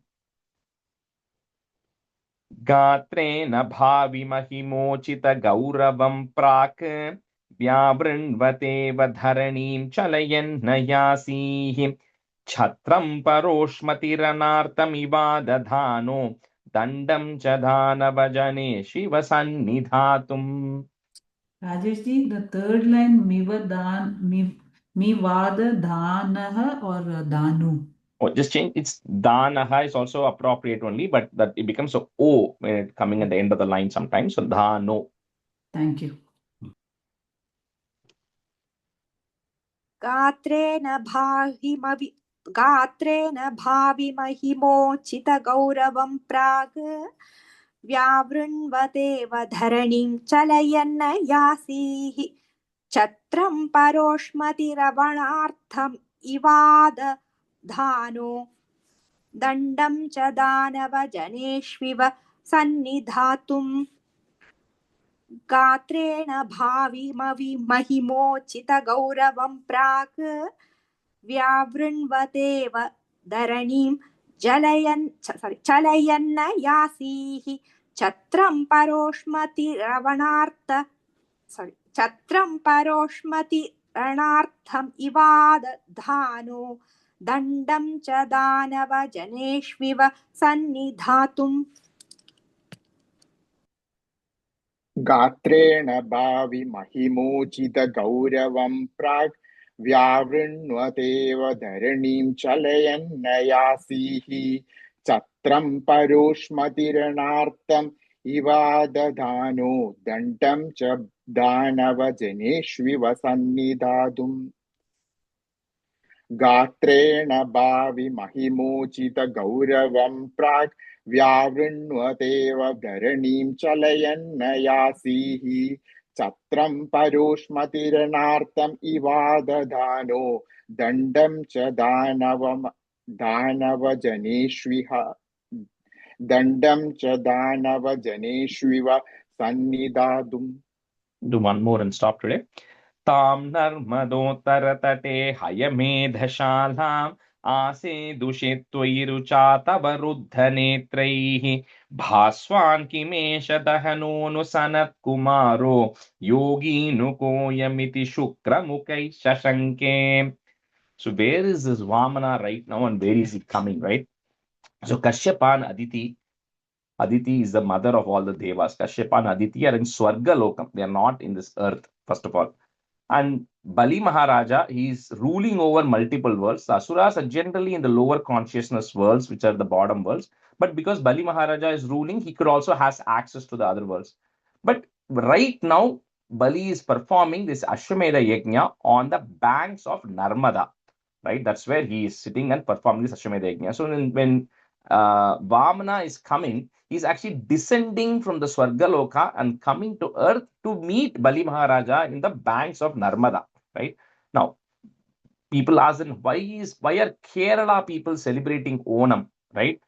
A: Gatrena bhavi mahimochita gauravam prak vyavrinvateva dharanim chalayanna yasihi. Chatram paroshmatiranartam ivadadhano dandam chadhanava jane shiva sannidhatum.
I: Rajeshji, the third line, mivada dhanaha or dhanu?
A: Oh, just change. It's dhanaha is also appropriate only, but that it becomes a o when it's coming at the end of the line sometimes. So dhano.
I: Thank you.
H: गात्रेण भाविमहिमोचितगौरवं प्राग् व्यावृण्वतेव धरणिं चलयन्न यासीः छत्रं परोष्मतिरवणार्थम् इवादधानो दण्डं च दानवजनेष्विव सन्निधातुम् गात्रेण भाविमहिमोचितगौरवं प्राक् व्यावृण्वतेव धरणिं चलयन्न यासीः छत्रं परोष्मतिरणार्थम् इवादधानो दण्डं च दानवजनेष्विव सन्निधातुम्
J: गात्रेण भावि महिमोचित गौरवं प्राक् व्यावृण्वतेव धरणीं चलयन्न यासीः छत्रं परोष्मतिरणार्थम् इवादधानो दण्डं च दानवजनेष्विव सन्निधातुम् गात्रेण भावि महिमोचित गौरवं प्राक् व्यावृण्वतेव धरणीं चलयन्न यासीः छत्रं परोष्मतिरणार्थम् इवादधानो दण्डं च दानवजनेष्विव सन्निधातुम्.
A: Do one more and stop today. Tam narmadottartate hayamedhashalam ase dushittvairuchatavaruddhanetraihi bhaswan kimesha dahanonu sanat kumaro yoginu koyamiti shukramukai shashanke. So where is this Vamana right now and where is he coming, right? So Kashyapa and Aditi. Aditi is the mother of all the devas. Kashyapa and Aditi are in Swarga Lokam. They are not in this earth, first of all. And Bali Maharaja, he is ruling over multiple worlds. The Asuras are generally in the lower consciousness worlds, which are the bottom worlds. But because Bali Maharaja is ruling, he could also has access to the other worlds. But right now, Bali is performing this Ashwamedha Yajna on the banks of Narmada, right? That's where he is sitting and performing this Ashwamedha Yajna. So when Vamana is coming, he's actually descending from the Swargaloka and coming to earth to meet Bali Maharaja in the banks of Narmada, right? Now, people ask them, why are Kerala people celebrating Onam, right?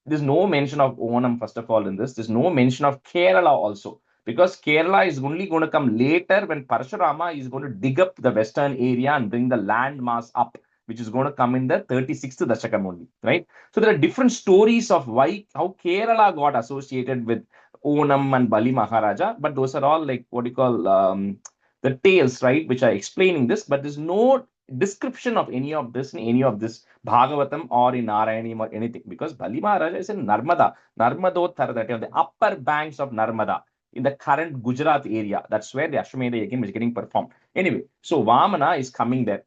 A: There's no mention of Onam, first of all, in this. There's no mention of Kerala also, because Kerala is only going to come later when Parashurama is going to dig up the western area and bring the land mass up, which is going to come in the 36th Dasakam only, right? So there are different stories of how Kerala got associated with Onam and Bali Maharaja, but those are all like what you call the tales, right, which are explaining this, but there's no description of any of this in any of this Bhagavatam or in Narayaneeyam or anything, because Bali Maharaja is in Narmada, Narmadotthara, on the upper banks of Narmada in the current Gujarat area. That's where the Ashwamedha again was getting performed. Anyway, so Vamana is coming there.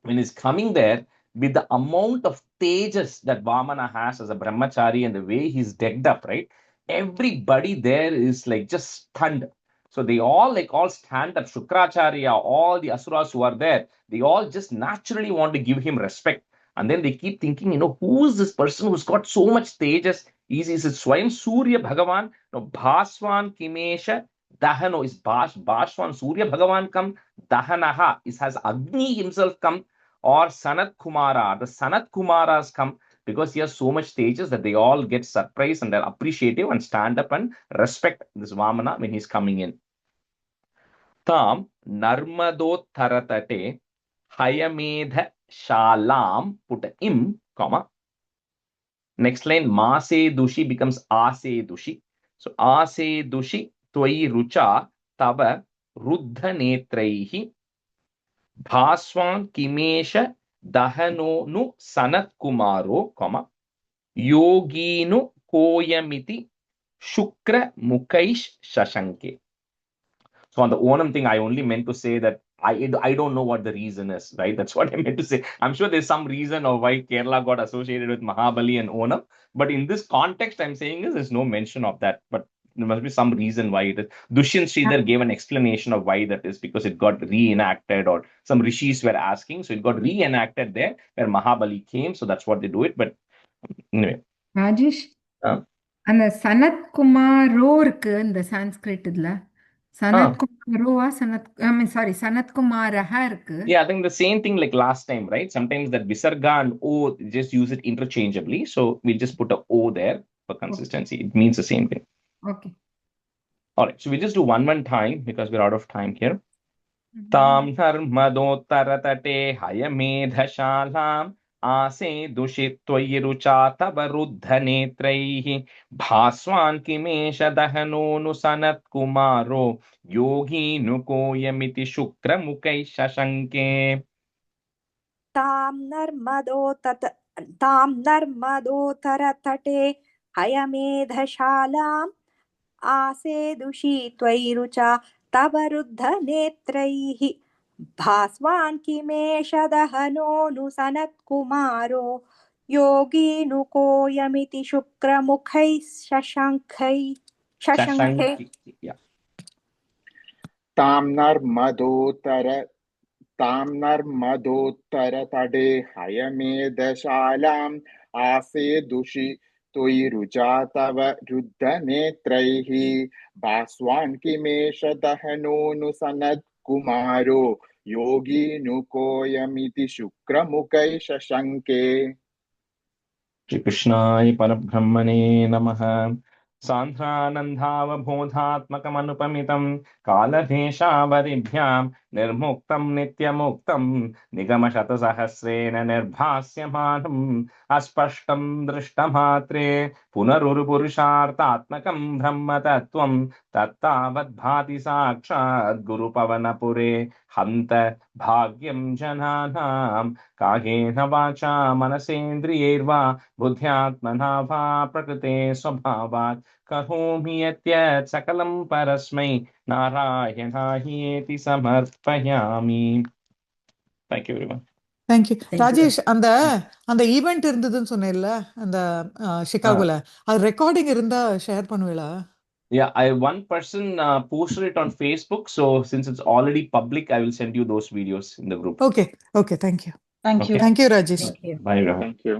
A: When he's coming there, with the amount of tejas that Vamana has as a brahmachari and the way he's decked up, right? Everybody there is like just stunned. So they all stand up. Shukracharya, all the asuras who are there, they all just naturally want to give him respect. And then they keep thinking, who is this person who's got so much tejas? Is it Swayam Surya Bhagavan? No, Bhaswan Kimesha Dahano is Bhaswan Surya Bhagavan come. Dahanaha has Agni himself come, or Sanat Kumara. The Sanat Kumaras come, because he has so much stages that they all get surprised and they're appreciative and stand up and respect this Vamana when he's coming in. Tam Narmadottharatate Hayamedha Shalam put im, comma. Next line, Mase Dushi becomes Ase Dushi. So Ase Dushi Twai Rucha Tava Ruddha Netraihi Bhaswan Kimesha Dahano nu Sanat Kumaro, comma, Yoginu Koyamiti Shukra Mukaish Shashanke. So on the Onam thing, I only meant to say that I don't know what the reason is, right? That's what I meant to say. I'm sure there's some reason of why Kerala got associated with Mahabali and Onam. But in this context, I'm saying is there's no mention of that. But there must be some reason why it is. Dushyant Sridhar gave an explanation of why that is, because it got reenacted, or some rishis were asking. So it got reenacted there where Mahabali came. So that's what they do it. But anyway.
G: Rajesh, அந்த சனத் குமாரோ இருக்கு இந்த சான்ஸ்கிரிட் இதுல. சனத் குமாரோவா சனத் குமாரஹா இருக்கு.
A: Yeah, I think the same thing like last time, right? Sometimes that Visarga and O just use it interchangeably. So we'll just put a O there for consistency. It means the same thing.
G: Okay.
A: All right, so we just do one time because we're out of time here. Tam Narmadottharatate Hayamedha Shalam Ase Dushit Tvayi Rucha Tava Ruddha Netraihi Bhaswan Kimesha Dahano nu Sanat Kumaro Yogi Nukoyamiti Shukra Mukai Shashanke.
H: Tam Narmadottharatate Hayamedha Shalam Ase Dushi Tvairucha Tavaruddha Netraihi Bhaswan Kimesha Dahano nu Sanat Kumaro Yogi Nukoyamiti Shukra Mukhai Shashankai.
A: Yeah.
J: Tam Narmadotthara Hayamedha Shalam Ase Dushi Toi Rucha Tava Ruddha Netraihi Bhaswan Kimesha Dahano nu Sanat Kumaro Yogi Nukoyamiti Shukra Mukai Shashanke.
A: Shri Krishnaya Parabrahmane Namaha. Sandhanandhavabodhatmakamanupamitam kaladeshavadibhyam nirmuktam nityamuktam nigamashatasahasrena nirbhasyamanam aspashtam drishtamatre punarurupurushartatmakam brahmatattvam tattavadbhati sakshat gurupavanapure hanta bhagyam jananam kahena vacha manasendriyerva buddhyatmana va prakrite swabhavat karomi yatyat sakalam parasmai narayanahyeti samarpayami. Thank you everyone.
F: Thank you. Rajesh, அந்த event இருந்ததுன்னு சொன்னேன்ல அந்த சிகாகோல, அது recording இருந்தா share பண்ணுவீங்களா?
A: Yeah, one person posted it on Facebook, so since it's already public, I will send you those videos in the group.
F: Okay, thank you.
A: Thank you.
F: Thank you, Rajesh.
A: Bye, Rahul.
J: Thank you.